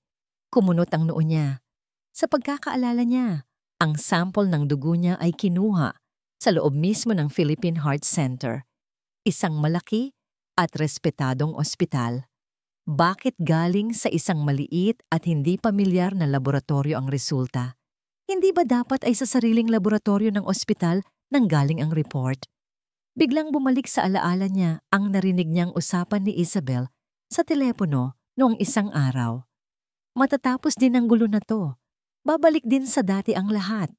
Kumunot ang noo niya. Sa pagkakaalala niya, ang sample ng dugo niya ay kinuha sa loob mismo ng Philippine Heart Center. Isang malaki at respetadong ospital. Bakit galing sa isang maliit at hindi pamilyar na laboratorio ang resulta? Hindi ba dapat ay sa sariling laboratorio ng ospital nang galing ang report? Biglang bumalik sa alaala niya ang narinig niyang usapan ni Isabel sa telepono noong isang araw. Matatapos din ang gulo na to, babalik din sa dati ang lahat.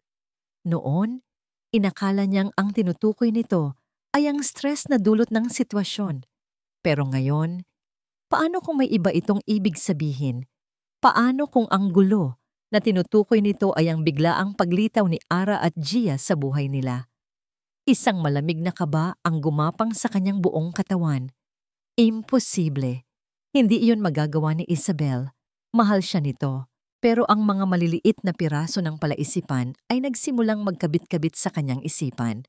Noon, inakala niyang ang tinutukoy nito ay ang stress na dulot ng sitwasyon. Pero ngayon, paano kung may iba itong ibig sabihin? Paano kung ang gulo na tinutukoy nito ay ang biglaang paglitaw ni Ara at Gia sa buhay nila? Isang malamig na kaba ang gumapang sa kanyang buong katawan. Imposible. Hindi iyon magagawa ni Isabel. Mahal siya nito. Pero ang mga maliliit na piraso ng palaisipan ay nagsimulang magkabit-kabit sa kanyang isipan.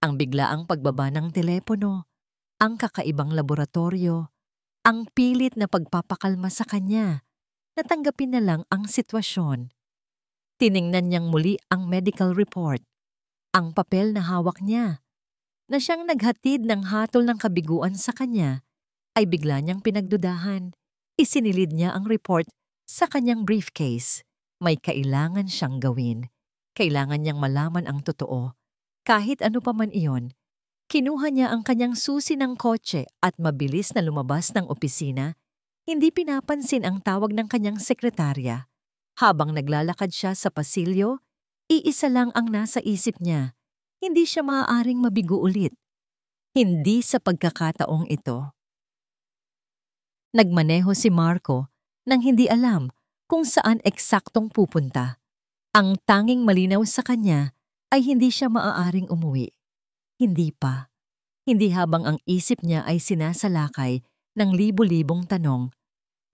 Ang biglaang pagbaba ng telepono, ang kakaibang laboratorio, ang pilit na pagpapakalma sa kanya. Natanggapin na lang ang sitwasyon. Tiningnan niyang muli ang medical report. Ang papel na hawak niya, na siyang naghatid ng hatol ng kabiguan sa kanya, ay bigla niyang pinagdudahan. Isinilid niya ang report sa kanyang briefcase. May kailangan siyang gawin. Kailangan niyang malaman ang totoo. Kahit ano pa man iyon, kinuha niya ang kanyang susi ng kotse at mabilis na lumabas ng opisina. Hindi pinapansin ang tawag ng kanyang sekretarya. Habang naglalakad siya sa pasilyo, iisa lang ang nasa isip niya. Hindi siya maaaring mabigo ulit. Hindi sa pagkakataong ito. Nagmaneho si Marco nang hindi alam kung saan eksaktong pupunta. Ang tanging malinaw sa kanya ay hindi siya maaaring umuwi. Hindi pa. Hindi habang ang isip niya ay sinasalakay ng libo-libong tanong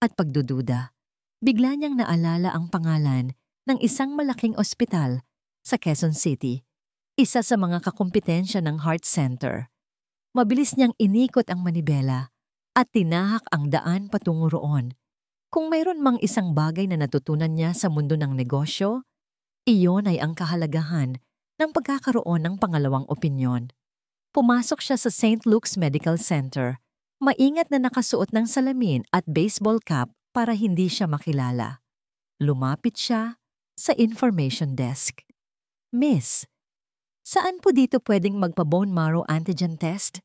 at pagdududa. Bigla niyang naalala ang pangalan ng isang malaking ospital sa Quezon City, isa sa mga kakumpetensya ng Heart Center. Mabilis niyang inikot ang manibela at tinahak ang daan patungo roon. Kung mayroon mang isang bagay na natutunan niya sa mundo ng negosyo, iyon ay ang kahalagahan ng pagkakaroon ng pangalawang opinyon. Pumasok siya sa St. Luke's Medical Center, maingat na nakasuot ng salamin at baseball cap para hindi siya makilala. Lumapit siya sa information desk. Miss, saan po dito pwedeng magpa-bone marrow antigen test?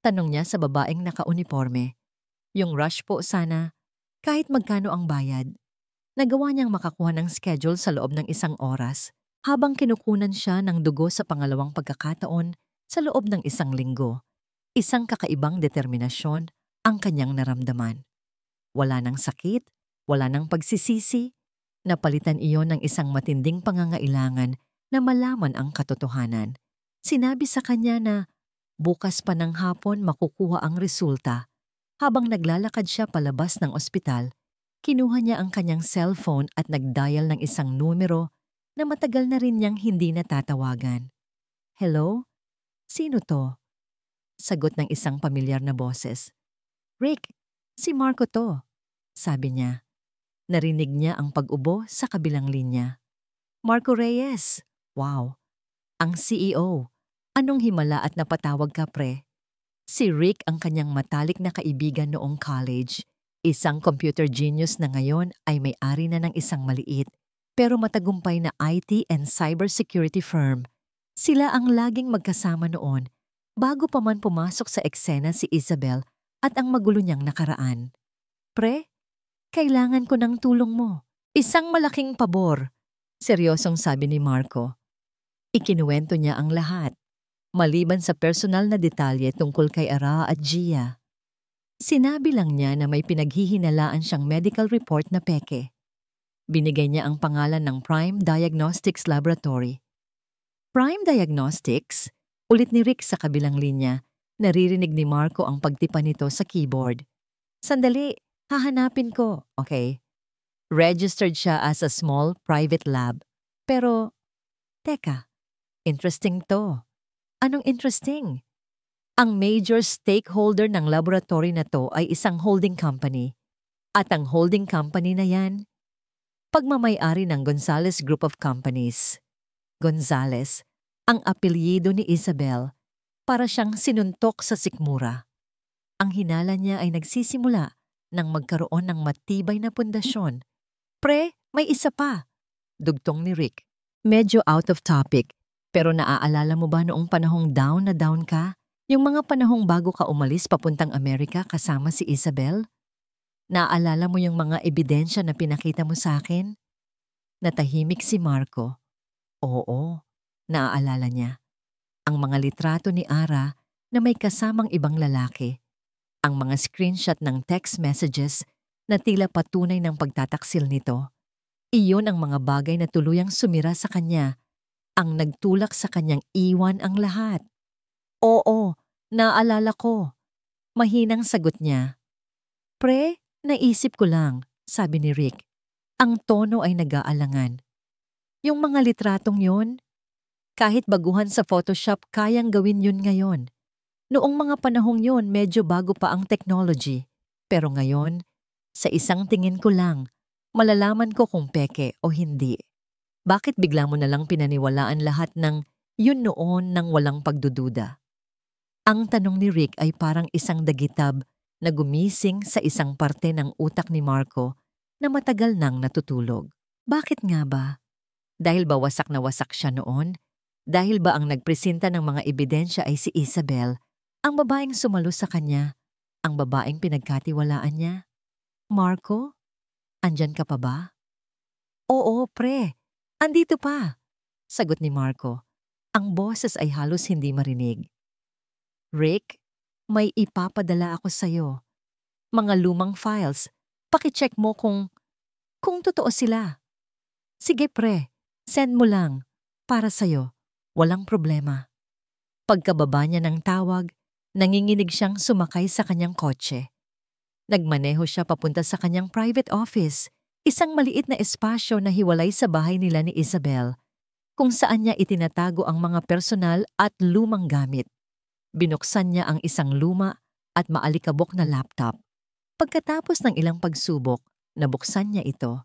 Tanong niya sa babaeng naka-uniforme. Yung rush po sana, kahit magkano ang bayad. Nagawa niyang makakuha ng schedule sa loob ng 1 oras habang kinukunan siya ng dugo sa pangalawang pagkakataon sa loob ng 1 linggo. Isang kakaibang determinasyon ang kanyang naramdaman. Wala nang sakit, wala nang pagsisisi. Napalitan iyon ng isang matinding pangangailangan na malaman ang katotohanan. Sinabi sa kanya na bukas pa ng hapon makukuha ang resulta. Habang naglalakad siya palabas ng ospital, kinuha niya ang kanyang cellphone at nag-dial ng isang numero na matagal na rin niyang hindi natatawagan. Hello? Sino to? Sagot ng isang pamilyar na boses. Rick, si Marco to, sabi niya. Narinig niya ang pag-ubo sa kabilang linya. Marco Reyes. Wow. Ang CEO. Anong himala at napatawag ka, pre? Si Rick ang kanyang matalik na kaibigan noong college. Isang computer genius na ngayon ay may-ari na ng isang maliit pero matagumpay na IT and cybersecurity firm. Sila ang laging magkasama noon bago pa man pumasok sa eksena si Isabel at ang magulo niyang nakaraan. Pre, kailangan ko ng tulong mo. Isang malaking pabor. Seryosong sabi ni Marco. Ikinuwento niya ang lahat, maliban sa personal na detalye tungkol kay Ara at Gia. Sinabi lang niya na may pinaghihinalaan siyang medical report na peke. Binigay niya ang pangalan ng Prime Diagnostics Laboratory. Prime Diagnostics? Ulit ni Rick sa kabilang linya. Naririnig ni Marco ang pagtipa nito sa keyboard. Sandali, hahanapin ko, okay? Registered siya as a small private lab. Pero, teka, interesting to. Anong interesting? Ang major stakeholder ng laboratory na to ay isang holding company. At ang holding company na yan, pagmamay-ari ng Gonzales Group of Companies. Gonzales, ang apelyido ni Isabel, para siyang sinuntok sa sikmura. Ang hinala niya ay nagsisimula nang magkaroon ng matibay na pundasyon. Pre, may isa pa, dugtong ni Rick. Medyo out of topic, pero naaalala mo ba noong panahong down na down ka? Yung mga panahong bago ka umalis papuntang Amerika kasama si Isabel? Naaalala mo yung mga ebidensya na pinakita mo sa akin? Natahimik si Marco. Oo, naaalala niya. Ang mga litrato ni Ara na may kasamang ibang lalaki. Ang mga screenshot ng text messages na tila patunay ng pagtataksil nito. Iyon ang mga bagay na tuluyang sumira sa kanya, ang nagtulak sa kanyang iwan ang lahat. Oo, naalala ko. Mahinang sagot niya. Pre, naisip ko lang, sabi ni Rick. Ang tono ay nag-aalangan. Yung mga litratong yun, kahit baguhan sa Photoshop, kayang gawin yun ngayon. Noong mga panahong yun, medyo bago pa ang technology. Pero ngayon, sa isang tingin ko lang, malalaman ko kung peke o hindi. Bakit bigla mo na lang pinaniwalaan lahat ng yun noon nang walang pagdududa? Ang tanong ni Rick ay parang isang dagitab na gumising sa isang parte ng utak ni Marco na matagal nang natutulog. Bakit nga ba? Dahil ba wasak na wasak siya noon? Dahil ba ang nagpresenta ng mga ebidensya ay si Isabel, ang babaeng sumalo sa kanya, ang babaeng pinagkatiwalaan niya? Marco? Andyan ka pa ba? Oo, pre. Andito pa. Sagot ni Marco. Ang boses ay halos hindi marinig. Rick, may ipapadala ako sa'yo. Mga lumang files. Pakicheck mo kung totoo sila. Sige pre, send mo lang. Para sa'yo. Walang problema. Pagkababa niya ng tawag, nanginginig siyang sumakay sa kanyang kotse. Nagmaneho siya papunta sa kanyang private office, isang maliit na espasyo na hiwalay sa bahay nila ni Isabel, kung saan niya itinatago ang mga personal at lumang gamit. Binuksan niya ang isang luma at maalikabok na laptop. Pagkatapos ng ilang pagsubok, nabuksan niya ito.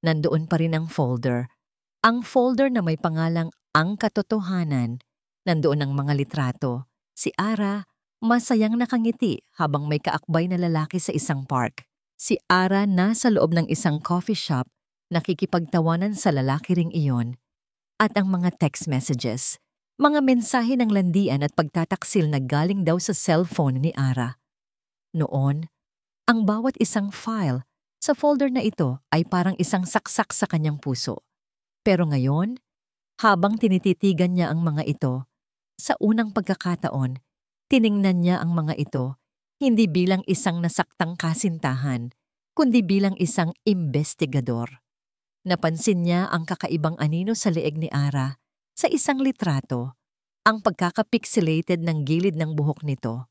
Nandoon pa rin ang folder. Ang folder na may pangalang Ang katotohanan, nandoon ang mga litrato. Si Ara, masayang nakangiti habang may kaakbay na lalaki sa isang park. Si Ara nasa loob ng isang coffee shop, nakikipagtawanan sa lalaki ring iyon. At ang mga text messages, mga mensahe ng landian at pagtataksil na galing daw sa cellphone ni Ara. Noon, ang bawat isang file sa folder na ito ay parang isang saksak sa kanyang puso. Pero ngayon, habang tinititigan niya ang mga ito, sa unang pagkakataon, tiningnan niya ang mga ito hindi bilang isang nasaktang kasintahan, kundi bilang isang investigador. Napansin niya ang kakaibang anino sa leeg ni Ara sa isang litrato, ang pagkakapixelated ng gilid ng buhok nito,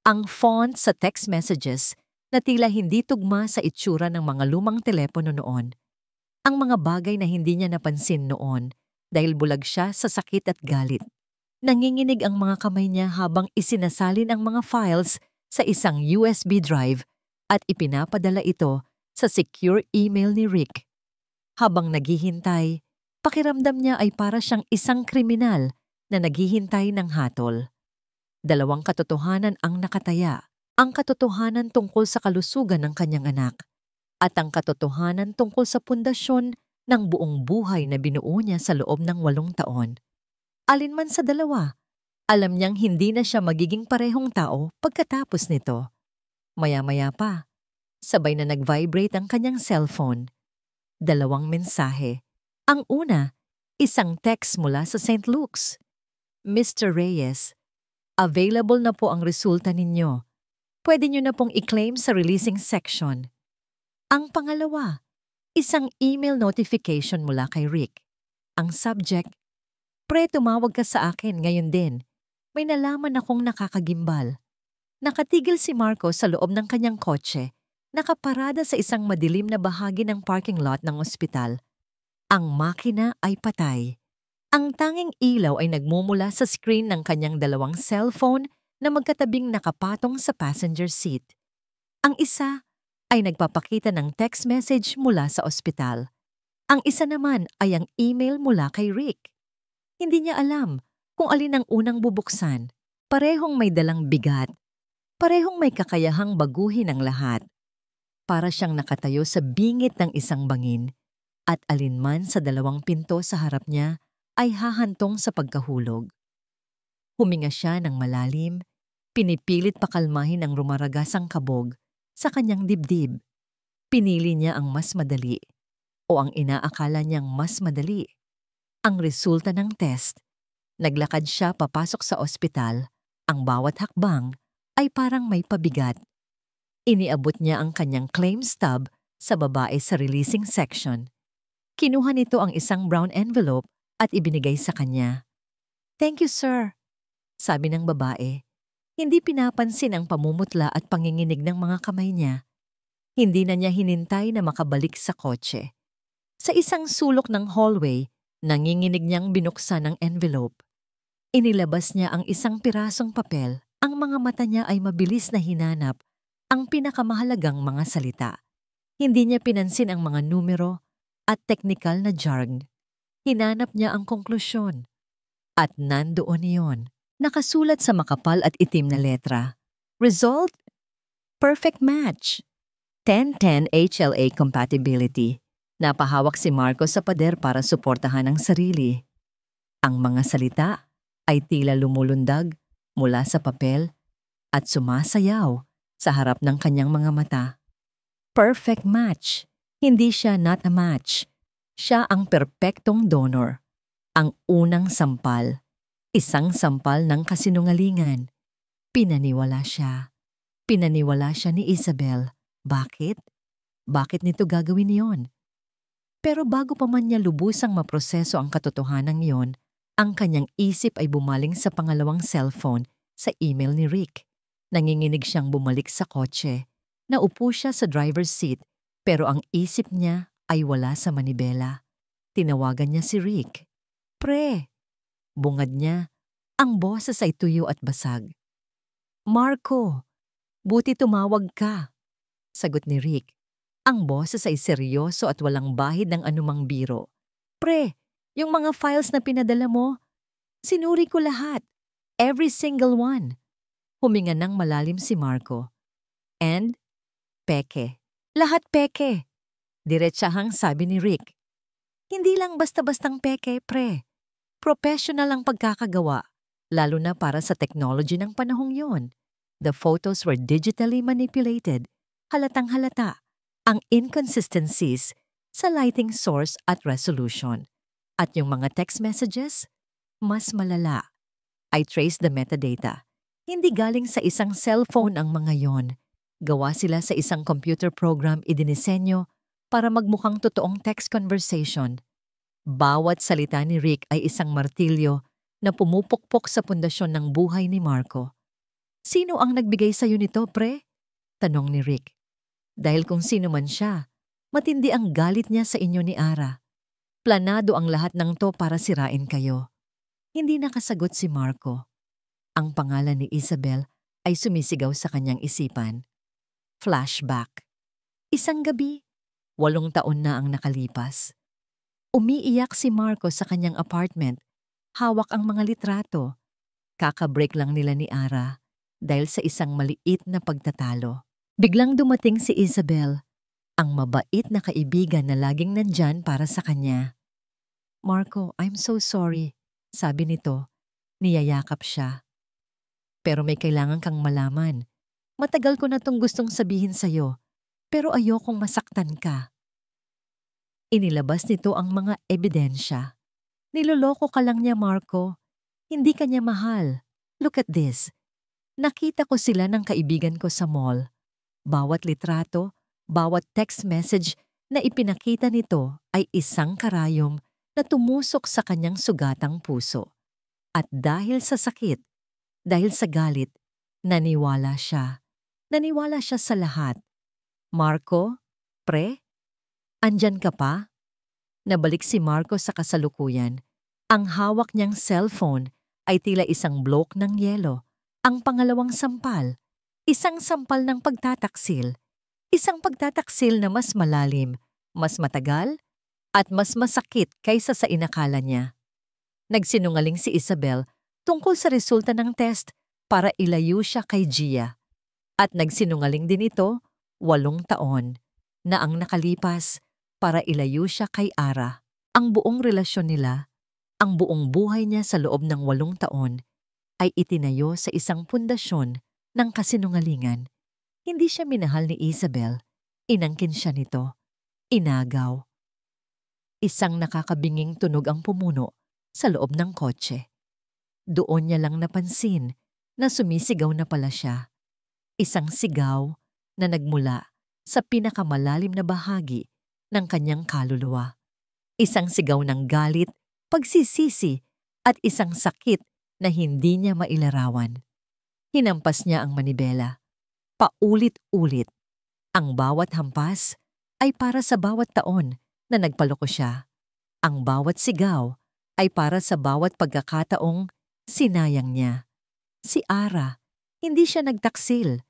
ang font sa text messages na tila hindi tugma sa itsura ng mga lumang telepono noon, ang mga bagay na hindi niya napansin noon dahil bulag siya sa sakit at galit. Nanginginig ang mga kamay niya habang isinasalin ang mga files sa isang USB drive at ipinapadala ito sa secure email ni Rick. Habang naghihintay, pakiramdam niya ay para siyang isang kriminal na naghihintay ng hatol. Dalawang katotohanan ang nakataya, ang katotohanan tungkol sa kalusugan ng kanyang anak at ang katotohanan tungkol sa pundasyon ng buong buhay na binuo niya sa loob ng 8 taon. Alinman sa dalawa, alam niyang hindi na siya magiging parehong tao pagkatapos nito. Maya-maya pa, sabay na nag-vibrate ang kanyang cellphone. 2 mensahe. Ang una, isang text mula sa St. Luke's. Mr. Reyes, available na po ang resulta ninyo. Pwede niyo na pong i-claim sa releasing section. Ang pangalawa, isang email notification mula kay Rick. Ang subject, pre, tumawag ka sa akin ngayon din. May nalaman akong nakakagimbal. Nakatigil si Marco sa loob ng kanyang kotse, nakaparada sa isang madilim na bahagi ng parking lot ng ospital. Ang makina ay patay. Ang tanging ilaw ay nagmumula sa screen ng kanyang 2 cellphone na magkatabing nakapatong sa passenger seat. Ang isa ay nagpapakita ng text message mula sa ospital. Ang isa naman ay ang email mula kay Rick. Hindi niya alam kung alin ang unang bubuksan. Parehong may dalang bigat. Parehong may kakayahang baguhin ang lahat. Para siyang nakatayo sa bingit ng isang bangin at alinman sa 2 pinto sa harap niya ay hahantong sa pagkahulog. Huminga siya ng malalim, pinipilit pakalmahin ang rumaragasang kabog sa kanyang dibdib. Pinili niya ang mas madali o ang inaakala niyang mas madali. Ang resulta ng test. Naglakad siya papasok sa ospital. Ang bawat hakbang ay parang may pabigat. Iniabot niya ang kanyang claim stub sa babae sa releasing section. Kinuha nito ang isang brown envelope at ibinigay sa kanya. "Thank you, sir," sabi ng babae. Hindi pinapansin ang pamumutla at panginginig ng mga kamay niya. Hindi na niya hinintay na makabalik sa kotse. Sa isang sulok ng hallway, nanginginig niyang binuksan ang envelope. Inilabas niya ang isang pirasong papel. Ang mga mata niya ay mabilis na hinanap ang pinakamahalagang mga salita. Hindi niya pinansin ang mga numero at teknikal na jargon. Hinanap niya ang konklusyon. At nandoon iyon, nakasulat sa makapal at itim na letra. Result? Perfect match. 10-10 HLA compatibility. Napahawak si Marco sa pader para suportahan ang sarili. Ang mga salita ay tila lumulundag mula sa papel at sumasayaw sa harap ng kanyang mga mata. Perfect match. Hindi siya not a match. Siya ang perpektong donor. Ang unang sampal. Isang sampal ng kasinungalingan. Pinaniwala siya. Pinaniwala siya ni Isabel. Bakit? Bakit nito gagawin yon? Pero bago pa man niya lubusang maproseso ang katotohanan yon, ang kanyang isip ay bumaling sa pangalawang cellphone sa email ni Rick. Nanginginig siyang bumalik sa kotse. Naupo siya sa driver's seat pero ang isip niya ay wala sa manibela. Tinawagan niya si Rick. "Pre!" Bungad niya. Ang boses ay tuyo at basag. "Marco, buti tumawag ka," sagot ni Rick. Ang boses ay seryoso at walang bahid ng anumang biro. "Pre, Yung mga files na pinadala mo, sinuri ko lahat. Every single one. Huminga ng malalim si Marco. And, peke. Lahat peke. Diretsahang sabi ni Rick. Hindi lang basta-bastang peke, pre. Professional ang pagkakagawa, lalo na para sa technology ng panahong yon. The photos were digitally manipulated. Halatang halata ang inconsistencies sa lighting source at resolution. At yung mga text messages, mas malala. I traced the metadata. Hindi galing sa isang cellphone ang mga yon. Gawa sila sa isang computer program idinisenyo para magmukhang totoong text conversation. Bawat salita ni Rick ay isang martilyo na pumupukpok sa pundasyon ng buhay ni Marco. Sino ang nagbigay sa'yo nito, pre? Tanong ni Rick. Dahil kung sino man siya, matindi ang galit niya sa inyo ni Ara. Planado ang lahat ng to para sirain kayo. Hindi nakasagot si Marco. Ang pangalan ni Isabel ay sumisigaw sa kanyang isipan. Flashback. Isang gabi, 8 taon na ang nakalipas. Umiiyak si Marco sa kanyang apartment. Hawak ang mga litrato. Kaka-break lang nila ni Ara dahil sa isang maliit na pagtatalo. Biglang dumating si Isabel, ang mabait na kaibigan na laging nandyan para sa kanya. Marco, I'm so sorry, sabi nito. Niyayakap siya. Pero may kailangan kang malaman. Matagal ko na tong gustong sabihin sa'yo, pero ayokong masaktan ka. Inilabas nito ang mga ebidensya. Niloloko ka lang niya, Marco. Hindi ka niya mahal. Look at this. Nakita ko sila ng kaibigan ko sa mall. Bawat litrato, bawat text message na ipinakita nito ay isang karayom na tumusok sa kanyang sugatang puso. At dahil sa sakit, dahil sa galit, naniwala siya. Naniwala siya sa lahat. Marco, pre, andyan ka pa? Nabalik si Marco sa kasalukuyan. Ang hawak niyang cellphone ay tila isang bloke ng yelo. Ang pangalawang sampal, isang sampal ng pagtataksil. Isang pagtataksil na mas malalim, mas matagal, at mas masakit kaysa sa inakala niya. Nagsinungaling si Isabel tungkol sa resulta ng test para ilayo siya kay Gia. At nagsinungaling din ito 8 taon na ang nakalipas para ilayo siya kay Ara. Ang buong relasyon nila, ang buong buhay niya sa loob ng 8 taon ay itinayo sa isang pundasyon ng kasinungalingan. Hindi siya minahal ni Isabel, inangkin siya nito, inagaw. Isang nakakabinging tunog ang pumuno sa loob ng kotse. Doon niya lang napansin na sumisigaw na pala siya. Isang sigaw na nagmula sa pinakamalalim na bahagi ng kanyang kaluluwa. Isang sigaw ng galit, pagsisisi at isang sakit na hindi niya mailarawan. Hinampas niya ang manibela. Paulit-ulit. Ang bawat hampas ay para sa bawat taon na nagpaloko siya. Ang bawat sigaw ay para sa bawat pagkakataong sinayang niya. Si Ara, hindi siya nagtaksil.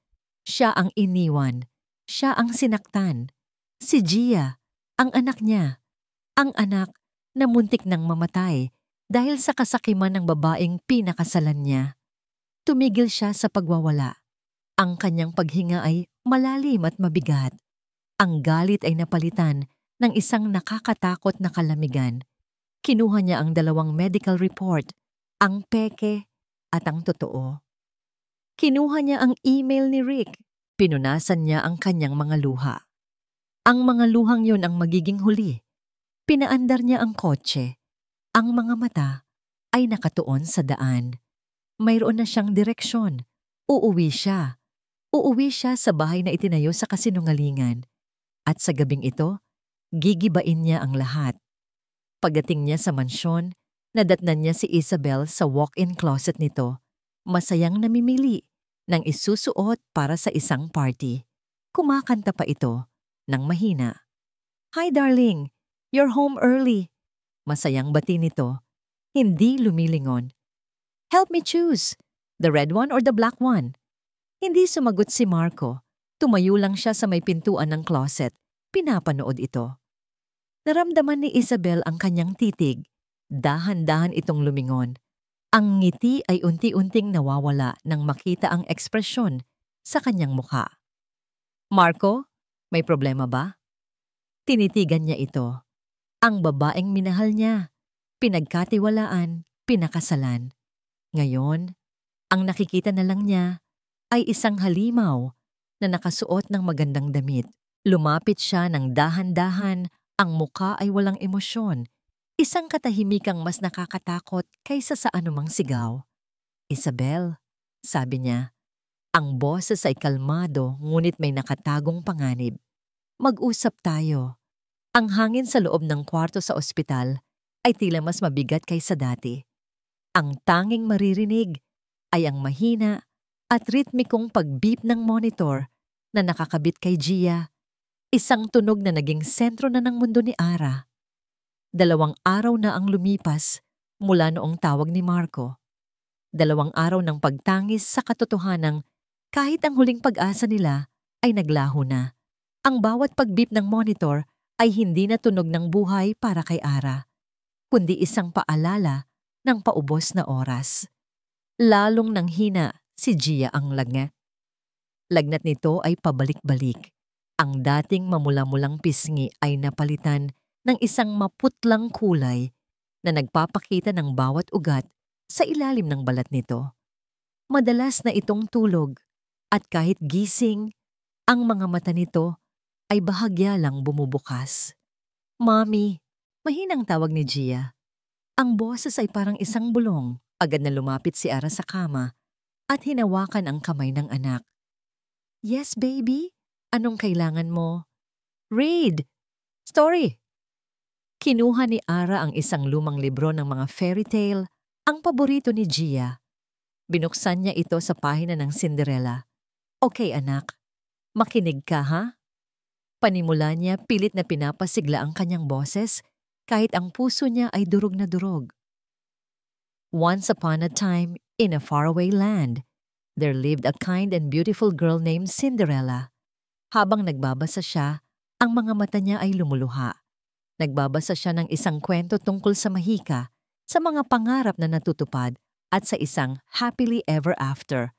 Siya ang iniwan. Siya ang sinaktan. Si Gia, ang anak niya. Ang anak na muntik nang mamatay dahil sa kasakiman ng babaeng pinakasalan niya. Tumigil siya sa pagwawala. Ang kanyang paghinga ay malalim at mabigat. Ang galit ay napalitan ng isang nakakatakot na kalamigan. Kinuha niya ang 2 medical report, ang peke at ang totoo. Kinuha niya ang email ni Rick. Pinunasan niya ang kanyang mga luha. Ang mga luhang yun ang magiging huli. Pinaandar niya ang kotse. Ang mga mata ay nakatuon sa daan. Mayroon na siyang direksyon. Uuwi siya. Uuwi siya sa bahay na itinayo sa kasinungalingan. At sa gabing ito, gigibain niya ang lahat. Pagdating niya sa mansyon, nadatnan niya si Isabel sa walk-in closet nito. Masayang namimili ng isusuot para sa isang party. Kumakanta pa ito ng mahina. Hi darling, you're home early. Masayang bati nito, hindi lumilingon. Help me choose, the red one or the black one? Hindi sumagot si Marco. Tumayo lang siya sa may pintuan ng closet. Pinapanood ito. Naramdaman ni Isabel ang kanyang titig. Dahan-dahan itong lumingon. Ang ngiti ay unti-unting nawawala nang makita ang ekspresyon sa kanyang mukha. Marco, may problema ba? Tinitigan niya ito. Ang babaeng minahal niya, pinagkatiwalaan, pinakasalan. Ngayon, ang nakikita na lang niya ay isang halimaw na nakasuot ng magandang damit. Lumapit siya ng dahan-dahan, ang muka ay walang emosyon. Isang katahimikang mas nakakatakot kaysa sa anumang sigaw. Isabel, sabi niya, ang boses ay kalmado ngunit may nakatagong panganib. Mag-usap tayo. Ang hangin sa loob ng kwarto sa ospital ay tila mas mabigat kaysa dati. Ang tanging maririnig ay ang mahina at ritmikong pag-beep ng monitor na nakakabit kay Gia, isang tunog na naging sentro na ng mundo ni Ara. 2 araw na ang lumipas mula noong tawag ni Marco. 2 araw ng pagtangis sa katotohanang kahit ang huling pag-asa nila ay naglaho na. Ang bawat pag-beep ng monitor ay hindi na tunog ng buhay para kay Ara, kundi isang paalala ng paubos na oras. Lalong nanghina si Gia ang lagnat. Lagnat nito ay pabalik-balik. Ang dating mamula-mulang pisngi ay napalitan ng isang maputlang kulay na nagpapakita ng bawat ugat sa ilalim ng balat nito. Madalas na itong tulog at kahit gising, ang mga mata nito ay bahagya lang bumubukas. Mommy, mahinang tawag ni Gia. Ang boses ay parang isang bulong. Agad na lumapit si Ara sa kama at hinawakan ang kamay ng anak. Yes, baby? Anong kailangan mo? Read! Story! Kinuha ni Ara ang isang lumang libro ng mga fairy tale, ang paborito ni Gia. Binuksan niya ito sa pahina ng Cinderella. Okay anak, makinig ka ha? Panimula niya pilit na pinapasigla ang kanyang boses kahit ang puso niya ay durog na durog. Once upon a time, in a faraway land, there lived a kind and beautiful girl named Cinderella. Habang nagbabasa siya, ang mga mata niya ay lumuluha. Nagbabasa siya ng isang kwento tungkol sa mahika, sa mga pangarap na natutupad at sa isang happily ever after,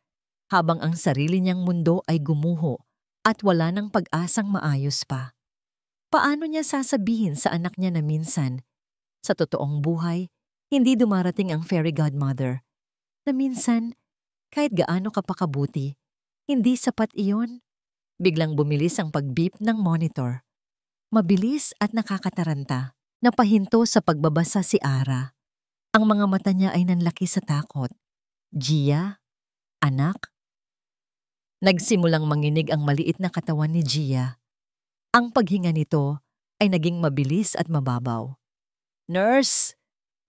habang ang sarili niyang mundo ay gumuho at wala ng pag-asang maayos pa. Paano niya sasabihin sa anak niya na minsan, sa totoong buhay, hindi dumarating ang fairy godmother, na minsan, kahit gaano ka pa kabuti, hindi sapat iyon? Biglang bumilis ang pag-beep ng monitor. Mabilis at nakakataranta, napahinto sa pagbabasa si Ara. Ang mga mata niya ay nanlaki sa takot. Gia? Anak? Nagsimulang manginig ang maliit na katawan ni Gia. Ang paghinga nito ay naging mabilis at mababaw. Nurse!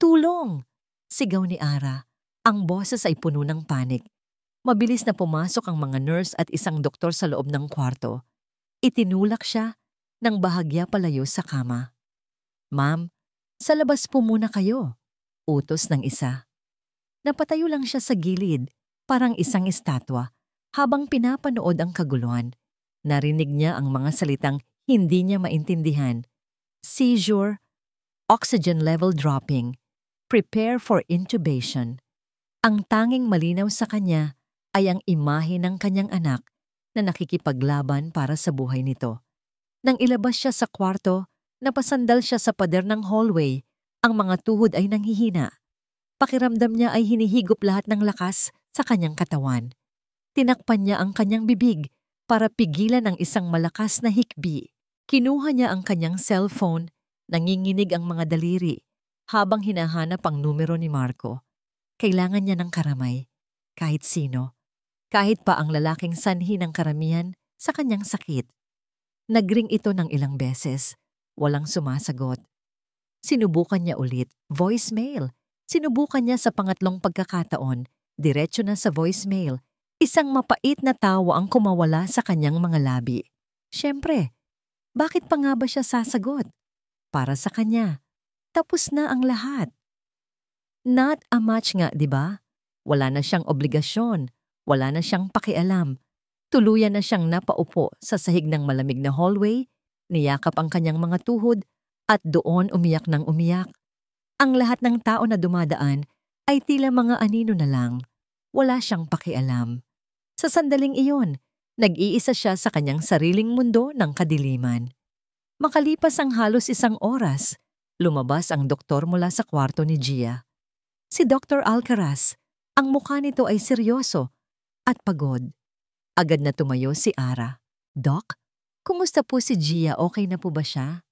Tulong! Sigaw ni Ara. Ang boses ay puno ng panik. Mabilis na pumasok ang mga nurse at isang doktor sa loob ng kwarto. Itinulak siya nang bahagya palayo sa kama. Ma'am, sa labas po muna kayo. Utos ng isa. Napatayo lang siya sa gilid, parang isang estatwa, habang pinapanood ang kaguluhan. Narinig niya ang mga salitang hindi niya maintindihan. Seizure, oxygen level dropping, prepare for intubation. Ang tanging malinaw sa kanya ay ang imahe ng kanyang anak na nakikipaglaban para sa buhay nito. Nang ilabas siya sa kwarto, napasandal siya sa pader ng hallway. Ang mga tuhod ay nanghihina. Pakiramdam niya ay hinihigop lahat ng lakas sa kanyang katawan. Tinakpan niya ang kanyang bibig para pigilan ang isang malakas na hikbi. Kinuha niya ang kanyang cellphone, nanginginig ang mga daliri, habang hinahanap ang numero ni Marco. Kailangan niya ng karamay, kahit sino, kahit pa ang lalaking sanhi ng karamihan sa kanyang sakit. Nagring ito ng ilang beses, walang sumasagot. Sinubukan niya ulit, voicemail. Sinubukan niya sa pangatlong pagkakataon, diretso na sa voicemail. Isang mapait na tawa ang kumawala sa kanyang mga labi. Siyempre, bakit pa nga ba siya sasagot? Para sa kanya, tapos na ang lahat. Not a match nga, di ba? Wala na siyang obligasyon, wala na siyang pakialam. Tuluyan na siyang napaupo sa sahig ng malamig na hallway, niyakap ang kanyang mga tuhod, at doon umiyak ng umiyak. Ang lahat ng tao na dumadaan ay tila mga anino na lang. Wala siyang pakialam. Sa sandaling iyon, nag-iisa siya sa kanyang sariling mundo ng kadiliman. Makalipas ang halos 1 oras, lumabas ang doktor mula sa kwarto ni Gia. Si Dr. Alcaraz. Ang mukha nito ay seryoso at pagod. Agad na tumayo si Ara. Doc, kumusta po si Gia? Okay na po ba siya?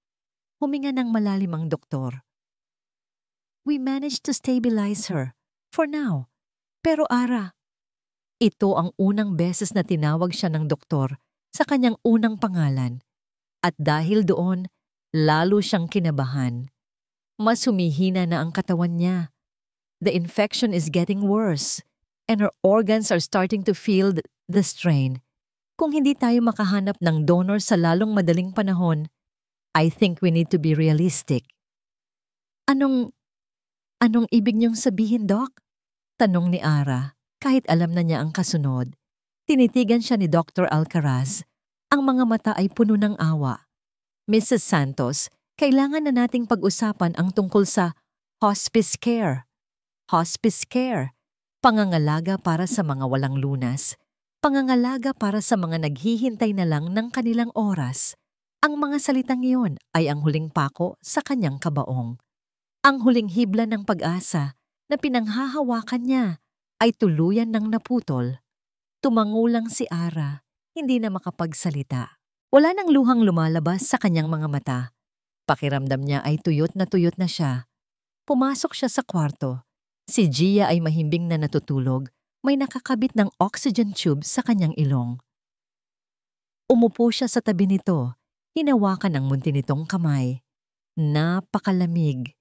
Huminga ng malalim ang doktor. We managed to stabilize her, for now. Pero Ara, ito ang unang beses na tinawag siya ng doktor sa kanyang unang pangalan. At dahil doon, lalo siyang kinabahan. Mas humihina na ang katawan niya. The infection is getting worse, and her organs are starting to feel the strain. Kung hindi tayo makahanap ng donor sa lalong madaling panahon, I think we need to be realistic. Anong ibig niyong sabihin, Doc? Tanong ni Ara, kahit alam na niya ang kasunod. Tinitigan siya ni Dr. Alcaraz. Ang mga mata ay puno ng awa. Mrs. Santos, kailangan na nating pag-usapan ang tungkol sa hospice care. Hospice care, pangangalaga para sa mga walang lunas. Pangangalaga para sa mga naghihintay na lang ng kanilang oras. Ang mga salitang iyon ay ang huling pako sa kanyang kabaong. Ang huling hibla ng pag-asa na pinanghahawakan niya ay tuluyan ng naputol. Tumangulang si Ara, hindi na makapagsalita. Wala nang luhang lumalabas sa kanyang mga mata. Pakiramdam niya ay tuyot na siya. Pumasok siya sa kwarto. Si Gia ay mahimbing na natutulog. May nakakabit ng oxygen tube sa kanyang ilong. Umupo siya sa tabi nito. Hinawakan ang munti nitong kamay. Napakalamig.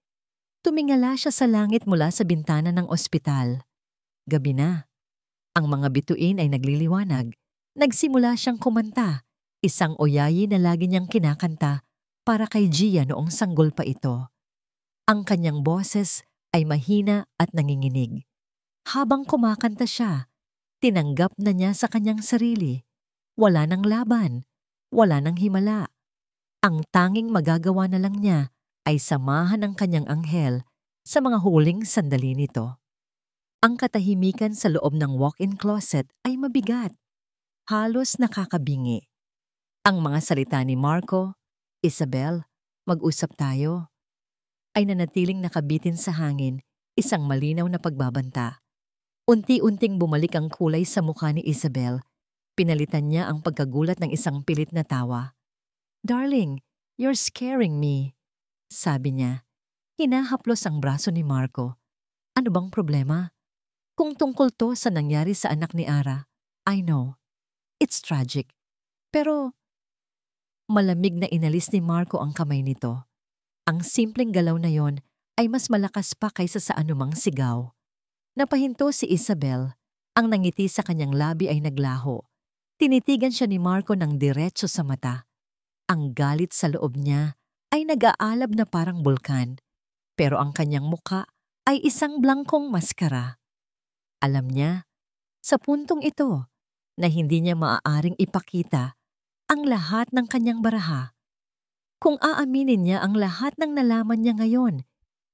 Tumingala siya sa langit mula sa bintana ng ospital. Gabi na. Ang mga bituin ay nagliliwanag. Nagsimula siyang kumanta. Isang oyayi na lagi niyang kinakanta para kay Gia noong sanggol pa ito. Ang kanyang boses ay mahina at nanginginig. Habang kumakanta siya, tinanggap na niya sa kanyang sarili. Wala nang laban, wala nang himala. Ang tanging magagawa na lang niya ay samahan ang kanyang anghel sa mga huling sandali nito. Ang katahimikan sa loob ng walk-in closet ay mabigat. Halos nakakabingi. Ang mga salita ni Marco, Isabel, mag-usap tayo, ay nanatiling nakabitin sa hangin, isang malinaw na pagbabanta. Unti-unting bumalik ang kulay sa mukha ni Isabel. Pinalitan niya ang pagkagulat ng isang pilit na tawa. Darling, you're scaring me, sabi niya. Hinahaplos ang braso ni Marco. Ano bang problema? Kung tungkol to sa nangyari sa anak ni Ara, I know. It's tragic. Pero malamig na inalis ni Marco ang kamay nito. Ang simpleng galaw na yon ay mas malakas pa kaysa sa anumang sigaw. Napahinto si Isabel. Ang nangiti sa kanyang labi ay naglaho. Tinitigan siya ni Marco ng diretso sa mata. Ang galit sa loob niya ay nag-aalab na parang bulkan. Pero ang kanyang muka ay isang blangkong maskara. Alam niya, sa puntong ito, na hindi niya maaaring ipakita ang lahat ng kanyang baraha. Kung aaminin niya ang lahat ng nalaman niya ngayon,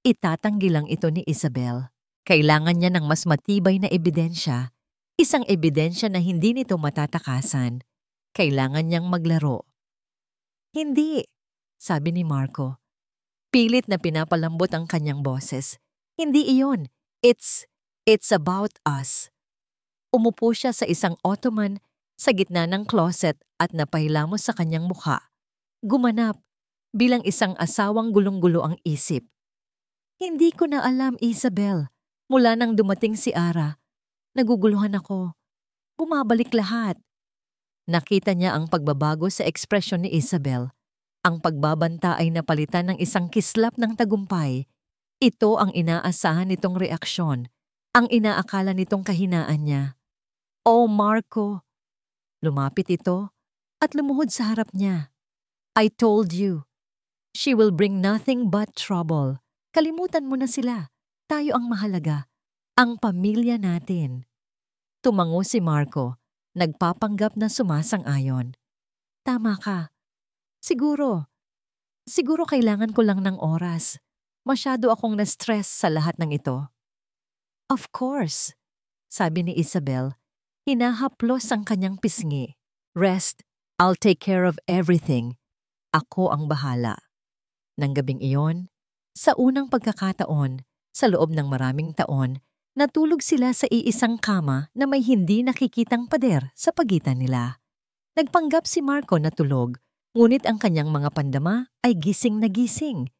itatanggi lang ito ni Isabel. Kailangan niya ng mas matibay na ebidensya, isang ebidensya na hindi nito matatakasan. Kailangan niyang maglaro. Hindi, sabi ni Marco. Pilit na pinapalambot ang kanyang boses. Hindi iyon. It's about us. Umupo siya sa isang ottoman sa gitna ng closet at napahilamos sa kanyang mukha. Gumanap bilang isang asawang gulong-gulo ang isip. Hindi ko na alam, Isabel. Mula nang dumating si Ara, naguguluhan ako. Bumabalik lahat. Nakita niya ang pagbabago sa ekspresyon ni Isabel. Ang pagbabanta ay napalitan ng isang kislap ng tagumpay. Ito ang inaasahan nitong reaksyon, ang inaakala nitong kahinaan niya. Oh, Marco! Lumapit ito at lumuhod sa harap niya. I told you. She will bring nothing but trouble. Kalimutan mo na sila. Tayo ang mahalaga. Ang pamilya natin. Tumango si Marco, nagpapanggap na sumasang-ayon. Tama ka. Siguro kailangan ko lang ng oras. Masyado akong na-stress sa lahat ng ito. Of course, sabi ni Isabel, hinahaplos ang kanyang pisngi. Rest, I'll take care of everything. Ako ang bahala. Nang gabing iyon, sa unang pagkakataon, sa loob ng maraming taon, natulog sila sa iisang kama na may hindi nakikitang pader sa pagitan nila. Nagpanggap si Marco na tulog, ngunit ang kanyang mga pandama ay gising na gising.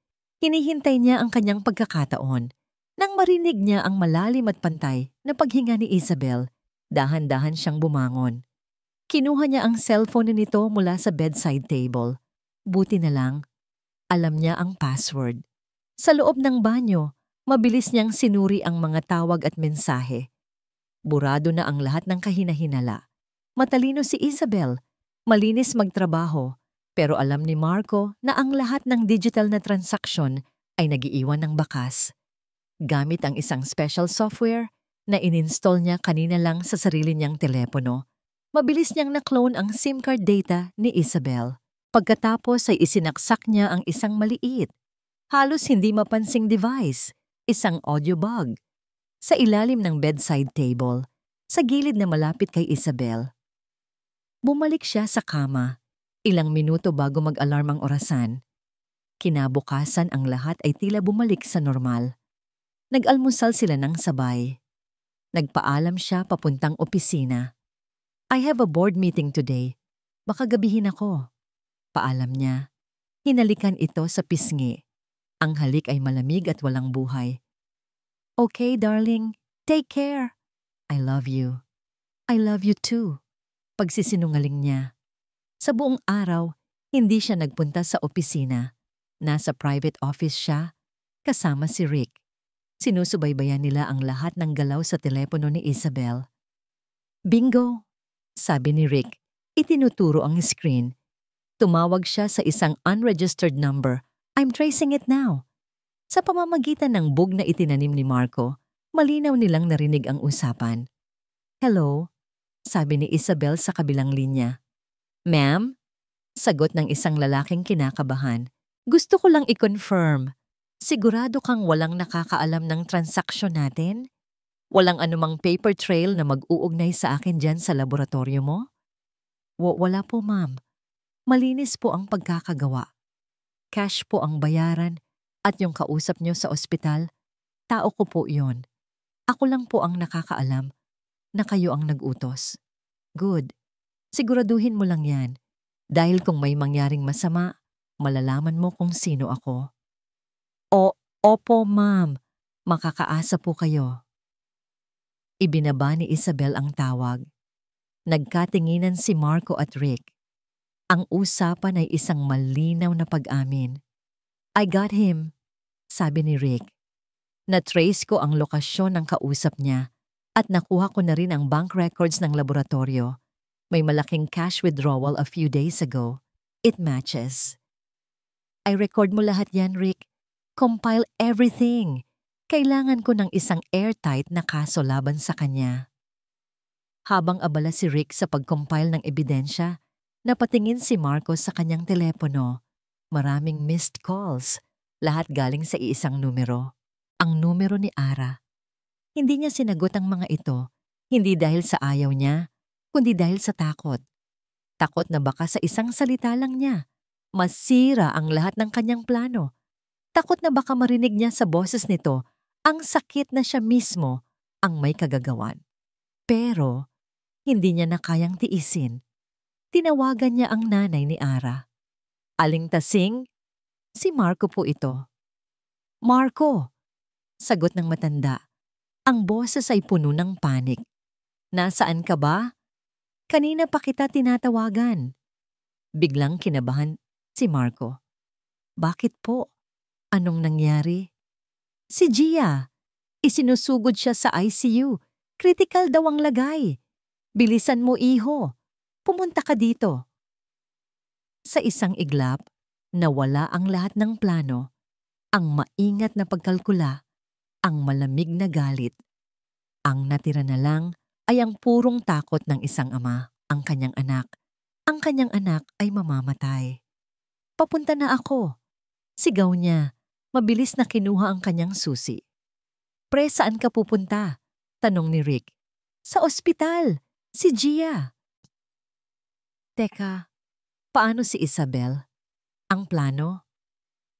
Hinihintay niya ang kanyang pagkakataon. Nang marinig niya ang malalim at pantay na paghinga ni Isabel, dahan-dahan siyang bumangon. Kinuha niya ang cellphone nito mula sa bedside table. Buti na lang, alam niya ang password. Sa loob ng banyo, mabilis niyang sinuri ang mga tawag at mensahe. Burado na ang lahat ng kahinahinala. Matalino si Isabel, malinis magtrabaho, pero alam ni Marco na ang lahat ng digital na transaksyon ay nagiiwan ng bakas. Gamit ang isang special software na ininstall niya kanina lang sa sarili niyang telepono, mabilis niyang na-clone ang SIM card data ni Isabel. Pagkatapos ay isinaksak niya ang isang maliit, halos hindi mapansing device, isang audio bug, sa ilalim ng bedside table, sa gilid na malapit kay Isabel. Bumalik siya sa kama, ilang minuto bago mag-alarm ang orasan. Kinabukasan ang lahat ay tila bumalik sa normal. Nag-almusal sila ng sabay. Nagpaalam siya papuntang opisina. I have a board meeting today. Baka gabihin ako. Paalam niya. Hinalikan ito sa pisngi. Ang halik ay malamig at walang buhay. Okay, darling. Take care. I love you. I love you too. Pagsisinungaling niya. Sa buong araw, hindi siya nagpunta sa opisina. Nasa private office siya, kasama si Rick. Sinusubaybayan nila ang lahat ng galaw sa telepono ni Isabel. Bingo! Sabi ni Rick. Itinuturo ang screen. Tumawag siya sa isang unregistered number. I'm tracing it now. Sa pamamagitan ng bug na itinanim ni Marco, malinaw nilang narinig ang usapan. Hello? Sabi ni Isabel sa kabilang linya. Ma'am? Sagot ng isang lalaking kinakabahan. Gusto ko lang i-confirm. Sigurado kang walang nakakaalam ng transaksyon natin? Walang anumang paper trail na mag-uugnay sa akin dyan sa laboratorio mo? Wala po, ma'am. Malinis po ang pagkakagawa. Cash po ang bayaran at yung kausap nyo sa ospital, tao ko po yon. Ako lang po ang nakakaalam na kayo ang nag-utos. Good. Siguraduhin mo lang yan. Dahil kung may mangyaring masama, malalaman mo kung sino ako. Opo, ma'am. Makakaasa po kayo. Ibinaba ni Isabel ang tawag. Nagkatinginan si Marco at Rick. Ang usapan ay isang malinaw na pag-amin. I got him, sabi ni Rick. Na-trace ko ang lokasyon ng kausap niya at nakuha ko na rin ang bank records ng laboratorio. May malaking cash withdrawal a few days ago. It matches. I record mo lahat yan, Rick. Compile everything. Kailangan ko ng isang airtight na kaso laban sa kanya. Habang abala si Rick sa pag-compile ng ebidensya, napatingin si Marco sa kanyang telepono. Maraming missed calls, lahat galing sa iisang numero. Ang numero ni Ara. Hindi niya sinagot ang mga ito, hindi dahil sa ayaw niya, kundi dahil sa takot. Takot na baka sa isang salita lang niya, masira ang lahat ng kanyang plano. Takot na baka marinig niya sa boses nito ang sakit na siya mismo ang may kagagawan. Pero hindi niya na kayang tiisin. Tinawagan niya ang nanay ni Ara. Aling Tasing? Si Marco po ito. Marco! Sagot ng matanda. Ang boses ay puno ng panik. Nasaan ka ba? Kanina pa kita tinatawagan. Biglang kinabahan si Marco. Bakit po? Anong nangyari? Si Gia. Isinusugod siya sa ICU. Critical daw ang lagay. Bilisan mo, iho. Pumunta ka dito. Sa isang iglap, nawala ang lahat ng plano, ang maingat na pagkalkula, ang malamig na galit. Ang natira na lang ay ang purong takot ng isang ama, ang kanyang anak. Ang kanyang anak ay mamamatay. Papunta na ako. Sigaw niya. mabilis na kinuha ang kanyang susi. Pre, saan ka pupunta? Tanong ni Rick. Sa ospital. Si Gia. Teka, paano si Isabel? Ang plano?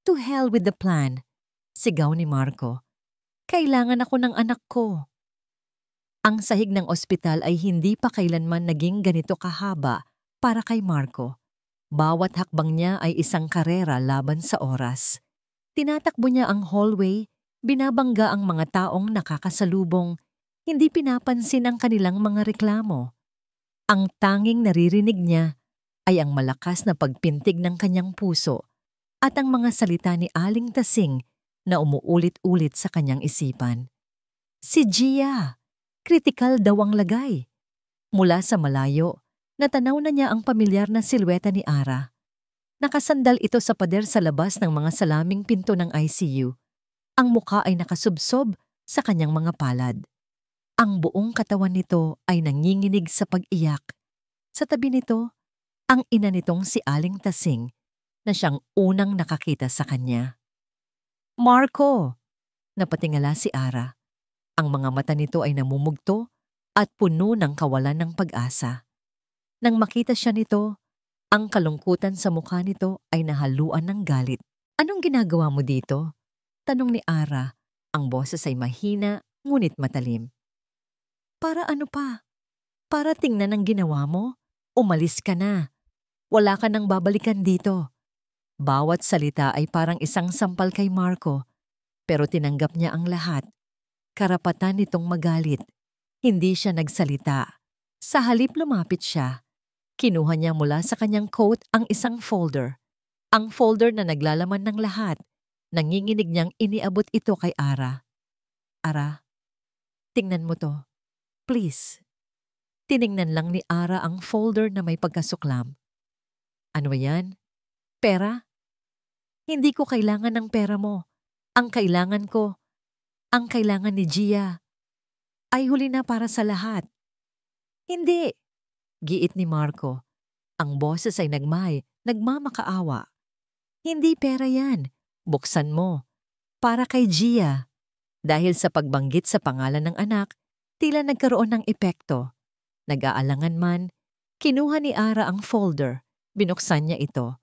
To hell with the plan. Sigaw ni Marco. Kailangan ako ng anak ko. Ang sahig ng ospital ay hindi pa kailanman naging ganito kahaba para kay Marco. Bawat hakbang niya ay isang karera laban sa oras. Tinatakbo niya ang hallway, binabangga ang mga taong nakakasalubong, hindi pinapansin ang kanilang mga reklamo. Ang tanging naririnig niya ay ang malakas na pagpintig ng kanyang puso at ang mga salita ni Aling Tasing na umuulit-ulit sa kanyang isipan. Si Gia! Kritikal daw ang lagay. Mula sa malayo, natanaw na niya ang pamilyar na silweta ni Ara. Nakasandal ito sa pader sa labas ng mga salaming pinto ng ICU. Ang muka ay nakasubsob sa kanyang mga palad. Ang buong katawan nito ay nanginginig sa pag-iyak. Sa tabi nito, ang ina nitong si Aling Tasing na siyang unang nakakita sa kanya. Marco! Napatingala si Ara. Ang mga mata nito ay namumugto at puno ng kawalan ng pag-asa. Nang makita siya nito, ang kalungkutan sa mukha nito ay nahaluan ng galit. Anong ginagawa mo dito? Tanong ni Ara. Ang boses ay mahina ngunit matalim. Para ano pa? Para tingnan ang ginawa mo? Umalis ka na. Wala ka nang babalikan dito. Bawat salita ay parang isang sampal kay Marco, pero tinanggap niya ang lahat. Karapatan nitong magalit. Hindi siya nagsalita. Sa halip lumapit siya. Kinuha niya mula sa kanyang coat ang isang folder. Ang folder na naglalaman ng lahat. Nanginginig niyang iniabot ito kay Ara. Ara, tingnan mo to. Please. Tiningnan lang ni Ara ang folder na may pagkasuklam. Ano yan? Pera? Hindi ko kailangan ng pera mo. Ang kailangan ni Gia ay huli na para sa lahat. Hindi, giit ni Marco. Ang boses ay nagmamakaawa. Hindi pera yan. Buksan mo. Para kay Gia. Dahil sa pagbanggit sa pangalan ng anak, tila nagkaroon ng epekto. Nag-aalangan man, kinuha ni Ara ang folder. Binuksan niya ito.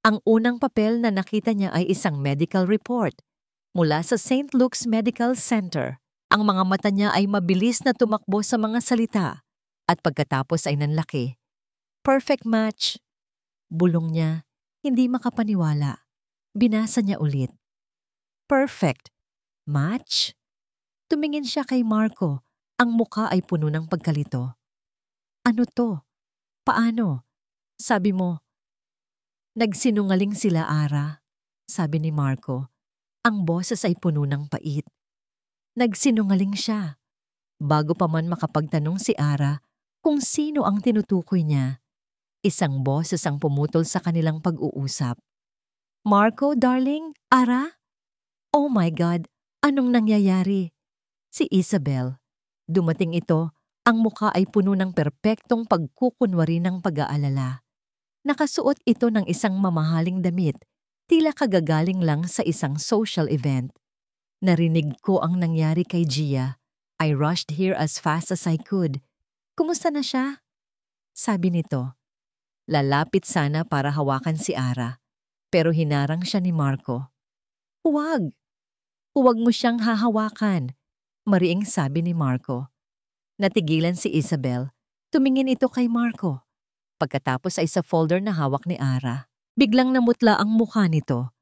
Ang unang papel na nakita niya ay isang medical report mula sa St. Luke's Medical Center. Ang mga mata niya ay mabilis na tumakbo sa mga salita at pagkatapos ay nanlaki. Perfect match. Bulong niya, hindi makapaniwala. Binasa niya ulit. Perfect match? Tumingin siya kay Marco. Ang muka ay puno ng pagkalito. Ano to? Paano? Sabi mo, nagsinungaling sila, Ara. Sabi ni Marco. Ang boses ay puno ng pait. Nagsinungaling siya. Bago pa man makapagtanong si Ara kung sino ang tinutukoy niya, isang boses ang pumutol sa kanilang pag-uusap. Marco, darling? Ara? Oh my God, anong nangyayari? Si Isabel. Dumating ito, ang mukha ay puno ng perpektong pagkukunwari ng pag-aalala. Nakasuot ito ng isang mamahaling damit, tila kagagaling lang sa isang social event. Narinig ko ang nangyari kay Gia. I rushed here as fast as I could. Kumusta na siya? Sabi nito. Lalapit sana para hawakan si Ara, pero hinarang siya ni Marco. Huwag! Huwag mo siyang hahawakan, mariing sabi ni Marco. Natigilan si Isabel. Tumingin ito kay Marco. Pagkatapos ay sa folder na hawak ni Ara. Biglang namutla ang mukha nito.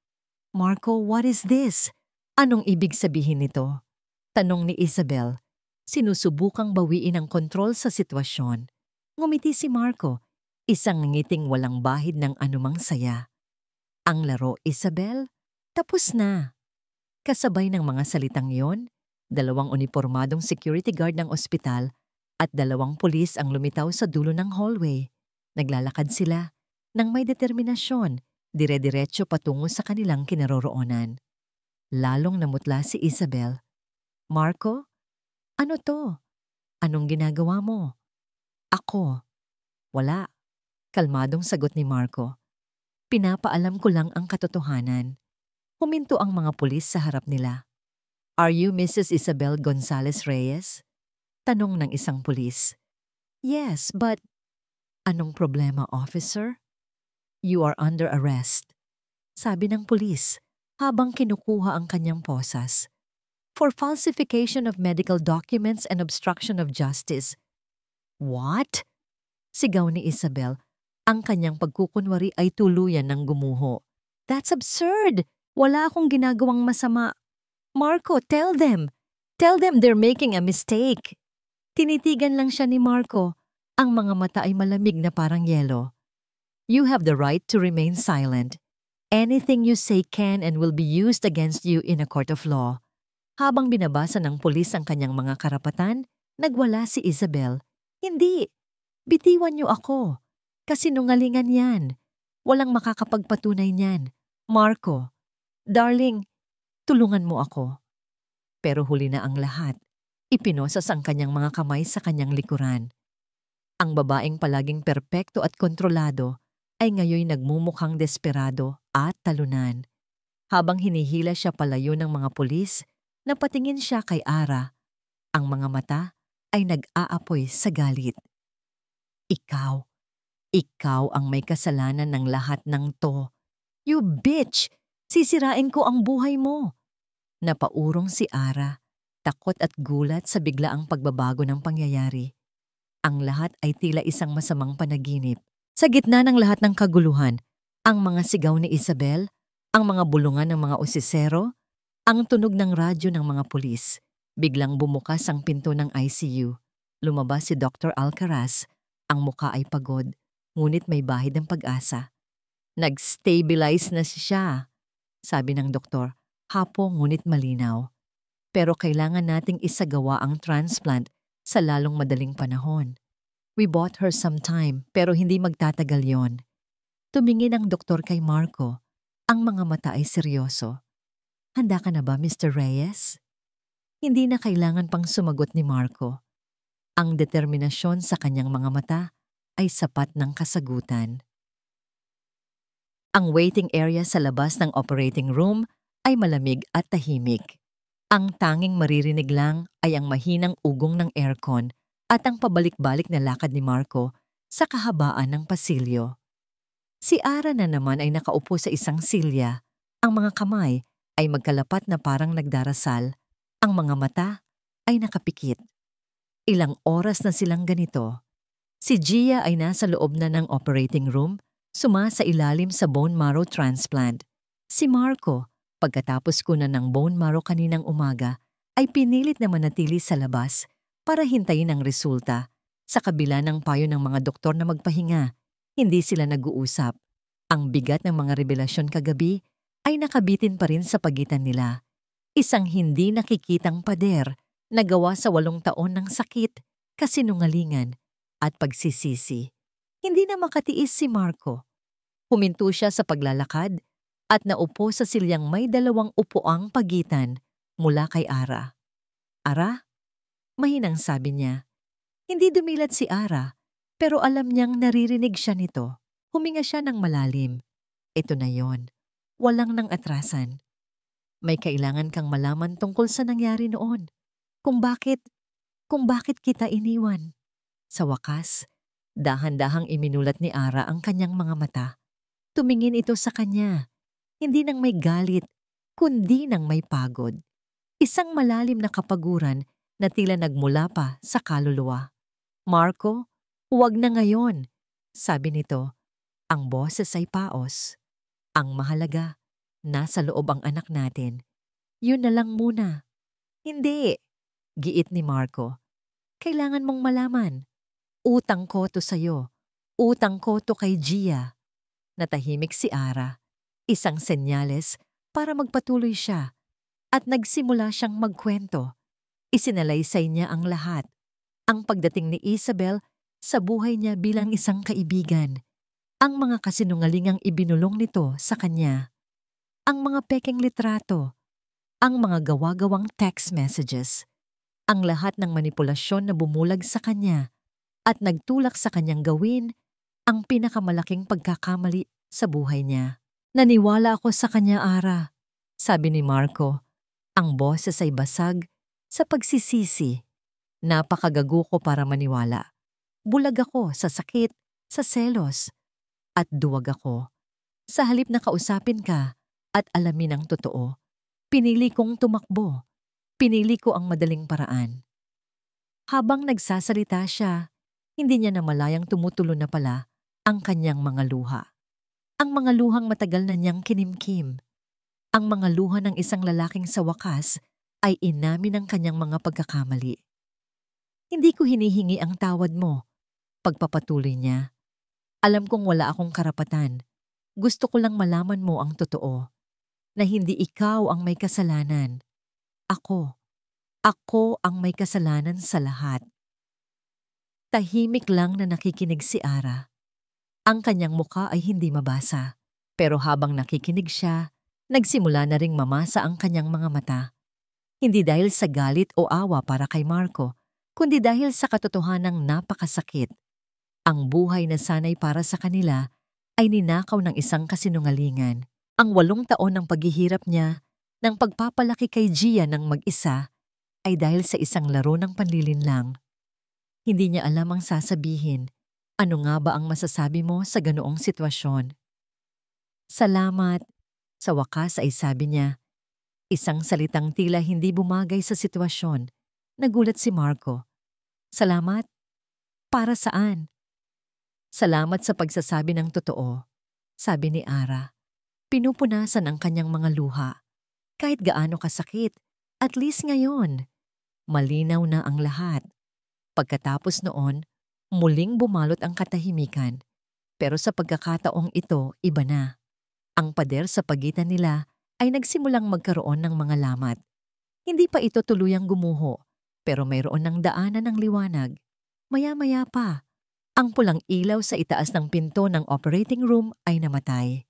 Marco, what is this? Anong ibig sabihin nito? Tanong ni Isabel. Sinusubukang bawiin ang kontrol sa sitwasyon. Ngumiti si Marco, isang ngiting walang bahid ng anumang saya. Ang laro, Isabel, tapos na. Kasabay ng mga salitang yon, 2 unipormadong security guard ng ospital at 2 pulis ang lumitaw sa dulo ng hallway. Naglalakad sila nang may determinasyon, dire-diretso patungo sa kanilang kinaroroonan. Lalong namutla si Isabel. Marco? Ano to? Anong ginagawa mo? Ako. Wala. Kalmadong sagot ni Marco. Pinapaalam ko lang ang katotohanan. Huminto ang mga pulis sa harap nila. "Are you Mrs. Isabel Gonzales Reyes?" Tanong ng isang pulis. "Yes, but..." "Anong problema, officer?" "You are under arrest," sabi ng pulis habang kinukuha ang kanyang posas. "For falsification of medical documents and obstruction of justice." "What?" Sigaw ni Isabel. Ang kanyang pagkukunwari ay tuluyan ng gumuho. "That's absurd! Wala akong ginagawang masama. Marco, tell them! Tell them they're making a mistake." Tinitigan lang siya ni Marco. Ang mga mata ay malamig na parang yelo. "You have the right to remain silent. Anything you say can and will be used against you in a court of law." Habang binabasa ng pulis ang kanyang mga karapatan, nagwala si Isabel. "Hindi! Bitiwan niyo ako. Kasinungalingan yan. Walang makakapagpatunay niyan. Marco, darling, tulungan mo ako." Pero huli na ang lahat. Ipinosas ang kanyang mga kamay sa kanyang likuran. Ang babaeng palaging perpekto at kontrolado ay ngayoy nagmumukhang desperado at talunan. Habang hinihila siya palayo ng mga pulis, napatingin siya kay Ara. Ang mga mata ay nag-aapoy sa galit. Ikaw ang may kasalanan ng lahat ng to. You bitch! Sisirain ko ang buhay mo. Napaurong si Ara, takot at gulat sa biglaang pagbabago ng pangyayari. Ang lahat ay tila isang masamang panaginip. Sa gitna ng lahat ng kaguluhan, ang mga sigaw ni Isabel, ang mga bulungan ng mga osisero, ang tunog ng radyo ng mga pulis. Biglang bumukas ang pinto ng ICU. Lumabas si Dr. Alcaraz. Ang muka ay pagod, ngunit may bahid ng pag-asa. "Nag-stabilize na siya," sabi ng doktor, hapo ngunit malinaw. "Pero kailangan nating isagawa ang transplant sa lalong madaling panahon. We bought her some time, pero hindi magtatagal yon." Tumingin ang doktor kay Marco. Ang mga mata ay seryoso. "Handa ka na ba, Mr. Reyes?" Hindi na kailangan pang sumagot ni Marco. Ang determinasyon sa kanyang mga mata ay sapat ng kasagutan. Ang waiting area sa labas ng operating room ay malamig at tahimik. Ang tanging maririnig lang ay ang mahinang ugong ng aircon at ang pabalik-balik na lakad ni Marco sa kahabaan ng pasilyo. Si Ara na naman ay nakaupo sa isang silya. Ang mga kamay ay magkalapat na parang nagdarasal. Ang mga mata ay nakapikit. Ilang oras na silang ganito. Si Gia ay nasa loob na ng operating room, sumasailalim sa bone marrow transplant. Si Marco, pagkatapos kunan ng bone marrow kaninang umaga, ay pinilit na manatili sa labas para hintayin ang resulta. Sa kabila ng payo ng mga doktor na magpahinga, hindi sila nag-uusap. Ang bigat ng mga revelasyon kagabi ay nakabitin pa rin sa pagitan nila. Isang hindi nakikitang pader na gawa sa 8 taon ng sakit, kasinungalingan at pagsisisi. Hindi na makatiis si Marco. Huminto siya sa paglalakad at naupo sa silyang may 2 upuang pagitan mula kay Ara. "Ara?" Mahinang sabi niya. Hindi dumilat si Ara, pero alam niyang naririnig siya nito. Huminga siya ng malalim. "Ito na yon. Walang nang atrasan. May kailangan kang malaman tungkol sa nangyari noon. Kung bakit kita iniwan." Sa wakas, dahan-dahang iminulat ni Ara ang kanyang mga mata. Tumingin ito sa kanya, hindi nang may galit, kundi nang may pagod. Isang malalim na kapaguran na tila nagmula pa sa kaluluwa. "Marco, huwag na ngayon," sabi nito. Ang boses ay paos. "Ang mahalaga, nasa loob ang anak natin. Yun na lang muna." "Hindi," giit ni Marco. "Kailangan mong malaman. Utang ko to sa'yo. Utang ko to kay Gia." Natahimik si Ara. Isang senyales para magpatuloy siya. At nagsimula siyang magkwento. Isinalaysay niya ang lahat. Ang pagdating ni Isabel sa buhay niya bilang isang kaibigan. Ang mga kasinungalingang ibinulong nito sa kanya. Ang mga pekeng litrato. Ang mga gawa-gawang text messages. Ang lahat ng manipulasyon na bumulag sa kanya at nagtulak sa kanyang gawin ang pinakamalaking pagkakamali sa buhay niya. "Naniwala ako sa kanya, Ara. sabi ni Marco. Ang boses ay basag sa pagsisisi. Napakagago ko para maniwala. Bulag ako sa sakit, sa selos, at duwag ako. Sa halip na kausapin ka at alamin ang totoo, pinili kong tumakbo. Pinili ko ang madaling paraan. Habang nagsasalita siya, hindi niya namalayang tumutulo na pala ang kanyang mga luha. Ang mga luhang matagal na niyang kinimkim. Ang mga luha ng isang lalaking sa wakas ay inamin ang kanyang mga pagkakamali. Hindi ko hinihingi ang tawad mo, pagpapatuloy niya. Alam kong wala akong karapatan. Gusto ko lang malaman mo ang totoo, na hindi ikaw ang may kasalanan. Ako ang may kasalanan sa lahat. Tahimik lang na nakikinig si Ara. Ang kanyang muka ay hindi mabasa, pero habang nakikinig siya, nagsimula na ring mamasa ang kanyang mga mata. Hindi dahil sa galit o awa para kay Marco, kundi dahil sa katotohanang napakasakit. Ang buhay na sanay para sa kanila ay ninakaw ng isang kasinungalingan. Ang 8 taon ng paghihirap niya, ng pagpapalaki kay Gia ng mag-isa, ay dahil sa isang laro ng panlilinlang. Hindi niya alam ang sasabihin. Ano nga ba ang masasabi mo sa ganoong sitwasyon? Salamat. Sa wakas ay sabi niya. Isang salitang tila hindi bumagay sa sitwasyon. Nagulat si Marco. Salamat? Para saan? Salamat sa pagsasabi ng totoo, sabi ni Ara. Pinupunasan ang kanyang mga luha. Kahit gaano kasakit, at least ngayon. Malinaw na ang lahat. Pagkatapos noon, muling bumalot ang katahimikan. Pero sa pagkakataong ito, iba na. Ang pader sa pagitan nila ay nagsimulang magkaroon ng mga lamat. Hindi pa ito tuluyang gumuho, pero mayroon ng daanan ng liwanag. Maya-maya pa, ang pulang ilaw sa itaas ng pinto ng operating room ay namatay.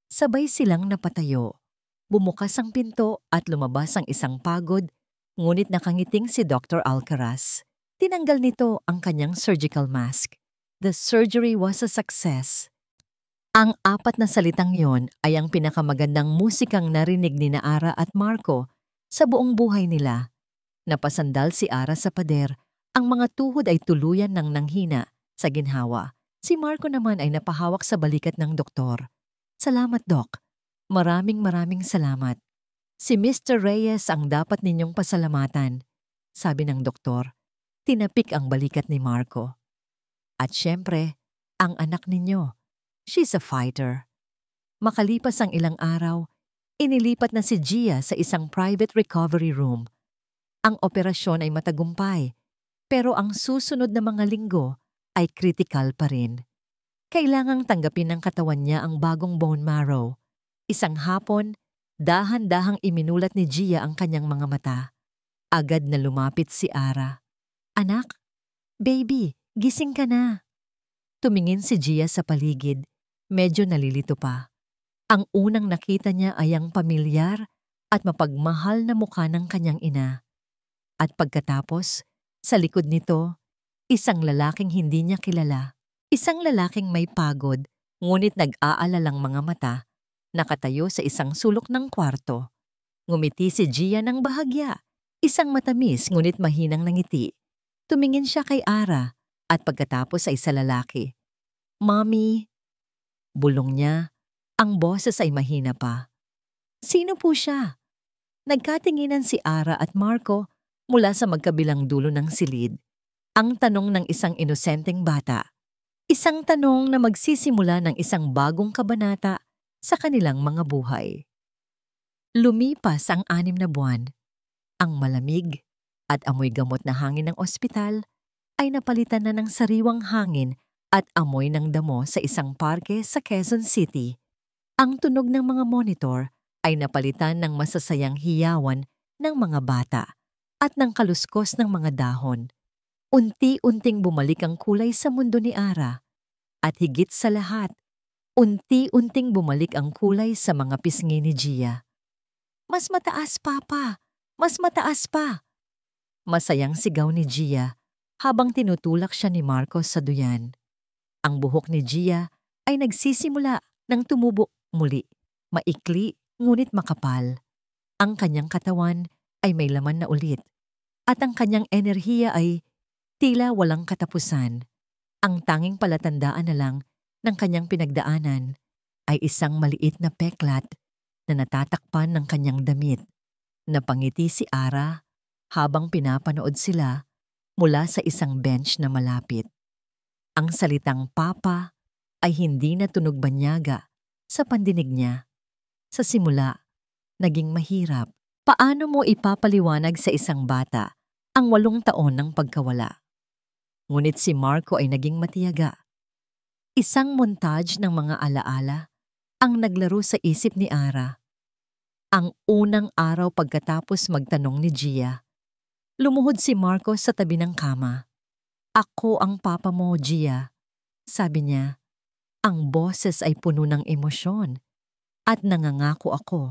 Sabay silang napatayo. Bumukas ang pinto at lumabas ang isang pagod, ngunit nakangiting si Dr. Alcaraz. Tinanggal nito ang kanyang surgical mask. The surgery was a success. Ang 4 na salitang yon ay ang pinakamagandang musikang narinig ni Ara at Marco sa buong buhay nila. Napasandal si Ara sa pader, ang mga tuhod ay tuluyan ng nanghina sa ginhawa. Si Marco naman ay napahawak sa balikat ng doktor. Salamat, Doc. Maraming salamat. Si Mr. Reyes ang dapat ninyong pasalamatan, sabi ng doktor. Tinapik ang balikat ni Marco. At syempre, ang anak ninyo. She's a fighter. Makalipas ang ilang araw, inilipat na si Gia sa isang private recovery room. Ang operasyon ay matagumpay, pero ang susunod na mga linggo ay critical pa rin. Kailangang tanggapin ng katawan niya ang bagong bone marrow. Isang hapon, dahan-dahang iminulat ni Gia ang kanyang mga mata. Agad na lumapit si Ara. Anak, baby, gising ka na. Tumingin si Gia sa paligid. Medyo nalilito pa. Ang unang nakita niya ay ang pamilyar at mapagmahal na mukha ng kanyang ina. At pagkatapos, sa likod nito, isang lalaking hindi niya kilala. Isang lalaking may pagod, ngunit nag-aalalang mga mata, nakatayo sa isang sulok ng kwarto. Ngumiti si Gia ng bahagya, isang matamis ngunit mahinang nangiti. Tumingin siya kay Ara at pagkatapos ay sa lalaki. Mommy, bulong niya, ang boses ay mahina pa. Sino po siya? Nagkatinginan si Ara at Marco mula sa magkabilang dulo ng silid. Ang tanong ng isang inosenteng bata. Isang tanong na magsisimula ng isang bagong kabanata sa kanilang mga buhay. Lumipas ang 6 na buwan. Ang malamig at amoy gamot na hangin ng ospital ay napalitan na ng sariwang hangin at amoy ng damo sa isang parke sa Quezon City. Ang tunog ng mga monitor ay napalitan ng masasayang hiyawan ng mga bata at ng kaluskos ng mga dahon. Unti-unting bumalik ang kulay sa mundo ni Ara. At higit sa lahat, unti-unting bumalik ang kulay sa mga pisngi ni Gia. Mas mataas, Papa! Mas mataas pa! Masayang sigaw ni Gia habang tinutulak siya ni Marcos sa duyan. Ang buhok ni Gia ay nagsisimula ng tumubo muli, maikli ngunit makapal. Ang kanyang katawan ay may laman na ulit, at ang kanyang enerhiya ay tila walang katapusan. Ang tanging palatandaan na lang ng kanyang pinagdaanan ay isang maliit na peklat na natatakpan ng kanyang damit. Napangiti si Ara habang pinapanood sila mula sa isang bench na malapit. Ang salitang papa ay hindi na tunog banyaga sa pandinig niya. Sa simula, naging mahirap. Paano mo ipapaliwanag sa isang bata ang 8 taon ng pagkawala? Ngunit si Marco ay naging matiyaga. Isang montage ng mga alaala ang naglaro sa isip ni Ara. Ang unang araw pagkatapos magtanong ni Gia, lumuhod si Marco sa tabi ng kama. "Ako ang papa mo, Gia," sabi niya. Ang boses ay puno ng emosyon at nangangako ako.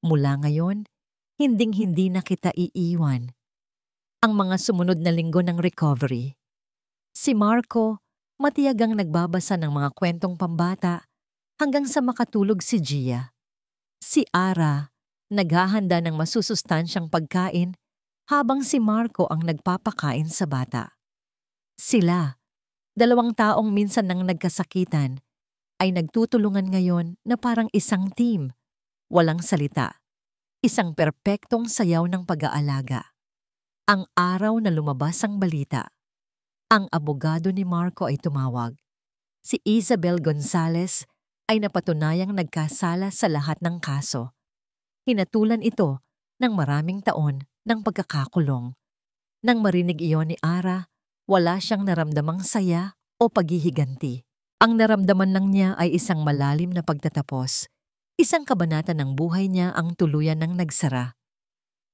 Mula ngayon, hinding-hindi na kita iiwan. Ang mga sumunod na linggo ng recovery. Si Marco, matiyagang nagbabasa ng mga kwentong pambata hanggang sa makatulog si Gia. Si Ara, naghahanda ng masusustansyang pagkain habang si Marco ang nagpapakain sa bata. Sila, 2 taong minsan nang nagkasakitan, ay nagtutulungan ngayon na parang isang team. Walang salita. Isang perpektong sayaw ng pag-aalaga. Ang araw na lumabas ang balita, ang abogado ni Marco ay tumawag. Si Isabel Gonzalez ay napatunayang nagkasala sa lahat ng kaso. Hinatulan ito ng maraming taon ng pagkakakulong. Nang marinig iyon ni Ara, wala siyang naramdamang saya o paghihiganti. Ang naramdaman lang niya ay isang malalim na pagtatapos. Isang kabanata ng buhay niya ang tuluyan ng nagsara.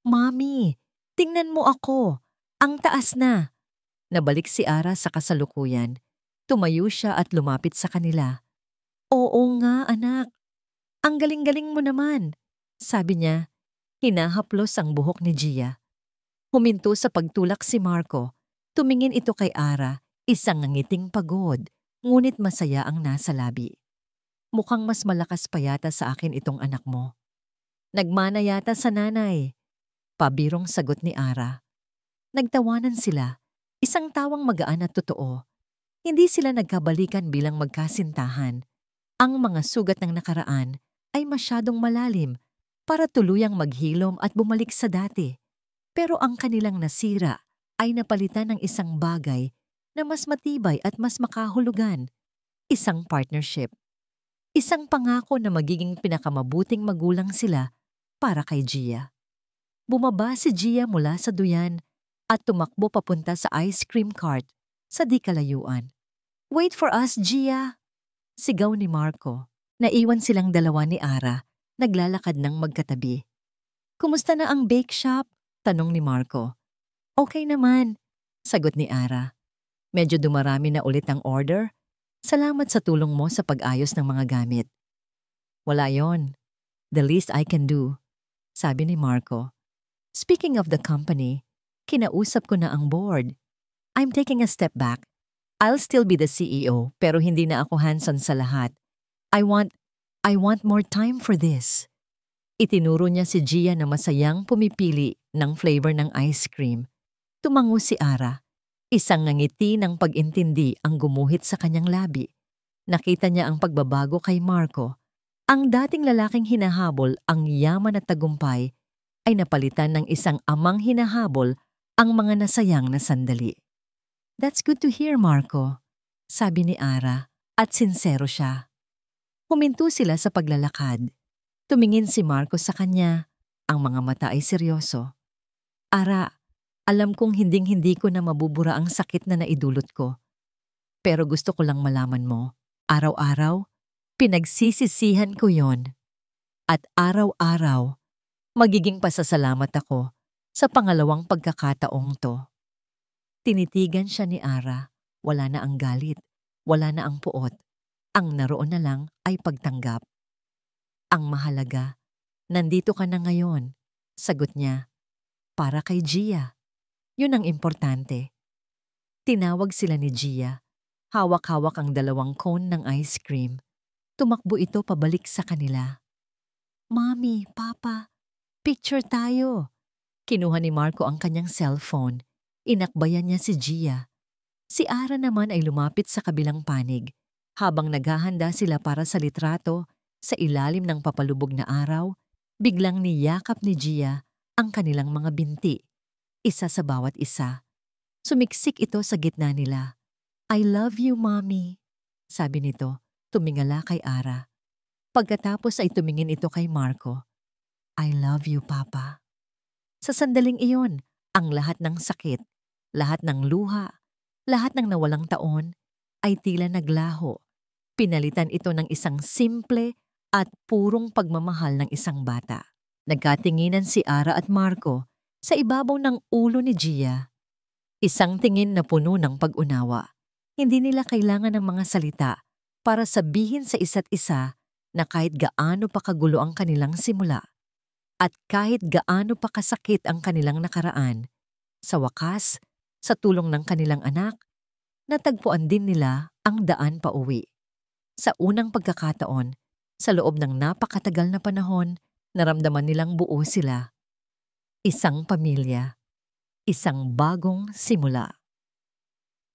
"Mami, tingnan mo ako. Ang taas na." Nabalik si Ara sa kasalukuyan. Tumayo siya at lumapit sa kanila. "Oo nga, anak. Ang galing-galing mo naman," sabi niya. Hinahaplos ang buhok ni Gia. Huminto sa pagtulak si Marco. Tumingin ito kay Ara, isang ngiting pagod, ngunit masaya ang nasa labi. "Mukhang mas malakas pa yata sa akin itong anak mo." "Nagmana yata sa nanay," pabirong sagot ni Ara. Nagtawanan sila, isang tawang magaan at totoo. Hindi sila nagkabalikan bilang magkasintahan. Ang mga sugat ng nakaraan ay masyadong malalim para tuluyang maghilom at bumalik sa dati. Pero ang kanilang nasira ay napalitan ng isang bagay na mas matibay at mas makahulugan. Isang partnership. Isang pangako na magiging pinakamabuting magulang sila para kay Gia. Bumaba si Gia mula sa duyan at tumakbo papunta sa ice cream cart sa di kalayuan. "Wait for us, Gia!" Sigaw ni Marco. Naiwan silang dalawa ni Ara, naglalakad ng magkatabi. "Kumusta na ang bake shop?" tanong ni Marco. "Okay naman," sagot ni Ara. "Medyo dumarami na ulit ang order. Salamat sa tulong mo sa pag-ayos ng mga gamit." "Wala yon. The least I can do," sabi ni Marco. "Speaking of the company, kinausap ko na ang board. I'm taking a step back. I'll still be the CEO pero hindi na ako hands-on sa lahat. I want more time for this." Itinuro niya si Gia na masayang pumipili ng flavor ng ice cream. Tumango si Ara. Isang ngiti ng pag-intindi ang gumuhit sa kanyang labi. Nakita niya ang pagbabago kay Marco. Ang dating lalaking hinahabol ang yaman at tagumpay ay napalitan ng isang amang hinahabol ang mga nasayang na sandali. "That's good to hear, Marco," sabi ni Ara, at sinsero siya. Huminto sila sa paglalakad. Tumingin si Marco sa kanya. Ang mga mata ay seryoso. "Ara, alam kong hinding-hindi ko na mabubura ang sakit na naidulot ko. Pero gusto ko lang malaman mo, araw-araw, pinagsisisihan ko yon. At araw-araw, magiging pasasalamat ako sa pangalawang pagkakataong to." Tinitigan siya ni Ara. Wala na ang galit, wala na ang puot. Ang naroon na lang ay pagtanggap. "Ang mahalaga, nandito ka na ngayon," sagot niya. "Para kay Gia. Yun ang importante." Tinawag sila ni Gia. Hawak-hawak ang 2 cone ng ice cream. Tumakbo ito pabalik sa kanila. Mommy, Papa, picture tayo. Kinuha ni Marco ang kanyang cellphone. Inakbayan niya si Gia. Si Ara naman ay lumapit sa kabilang panig habang naghahanda sila para sa litrato sa ilalim ng papalubog na araw. Biglang niyakap ni Gia ang kanilang mga binti, isa sa bawat isa. Sumiksik ito sa gitna nila. I love you, Mommy, sabi nito, tumingala kay Ara. Pagkatapos ay tumingin ito kay Marco. I love you, Papa. Sa sandaling iyon, ang lahat ng sakit, lahat ng luha, lahat ng nawalang taon ay tila naglaho. Pinalitan ito ng isang simple at purong pagmamahal ng isang bata. Nagkatinginan si Ara at Marco sa ibabaw ng ulo ni Gia. Isang tingin na puno ng pag-unawa. Hindi nila kailangan ng mga salita para sabihin sa isa't isa na kahit gaano pa kagulo ang kanilang simula at kahit gaano pa kasakit ang kanilang nakaraan, sa wakas, sa tulong ng kanilang anak, natagpuan din nila ang daan pauwi. Sa unang pagkakataon, sa loob ng napakatagal na panahon, naramdaman nilang buo sila. Isang pamilya, isang bagong simula.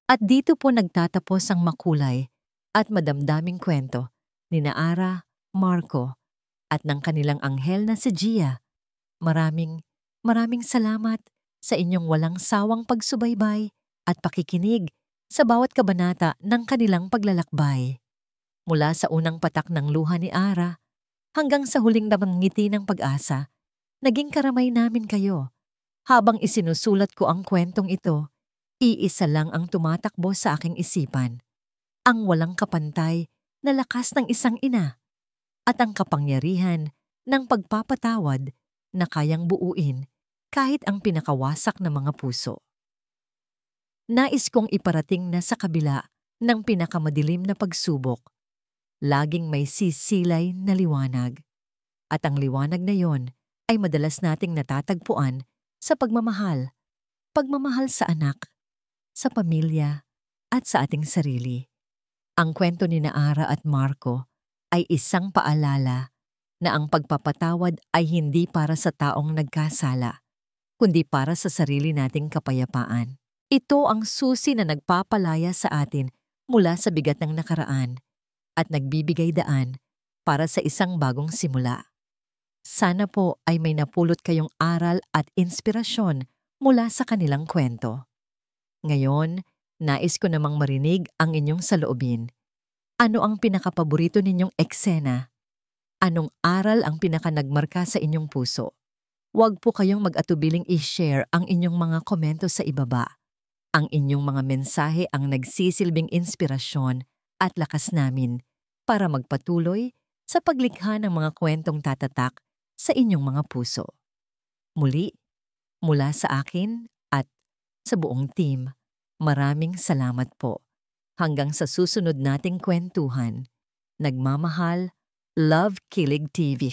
At dito po nagtatapos ang makulay at madamdaming kwento ni Ara, Marco at ng kanilang anghel na si Gia. Maraming salamat sa inyong walang sawang pagsubaybay at pakikinig sa bawat kabanata ng kanilang paglalakbay. Mula sa unang patak ng luha ni Ara hanggang sa huling ngiti ng pag-asa, naging karamay namin kayo. Habang isinusulat ko ang kwentong ito, iisa lang ang tumatakbo sa aking isipan. Ang walang kapantay na lakas ng isang ina at ang kapangyarihan ng pagpapatawad na kayang buuin kahit ang pinakawasak na mga puso. Nais kong iparating na sa kabila ng pinakamadilim na pagsubok, laging may sisilay na liwanag. At ang liwanag na yon ay madalas nating natatagpuan sa pagmamahal. Pagmamahal sa anak, sa pamilya, at sa ating sarili. Ang kwento ni Ara at Marco ay isang paalala na ang pagpapatawad ay hindi para sa taong nagkasala, kundi para sa sarili nating kapayapaan. Ito ang susi na nagpapalaya sa atin mula sa bigat ng nakaraan at nagbibigay daan para sa isang bagong simula. Sana po ay may napulot kayong aral at inspirasyon mula sa kanilang kwento. Ngayon, nais ko namang marinig ang inyong saloobin. Ano ang pinakapaborito ninyong eksena? Anong aral ang pinakanagmarka sa inyong puso? Huwag po kayong mag-atubiling i-share ang inyong mga komento sa ibaba. Ang inyong mga mensahe ang nagsisilbing inspirasyon at lakas namin para magpatuloy sa paglikha ng mga kwentong tatatak sa inyong mga puso. Muli, mula sa akin at sa buong team, maraming salamat po. Hanggang sa susunod nating kwentuhan. Nagmamahal, Love Kilig TV.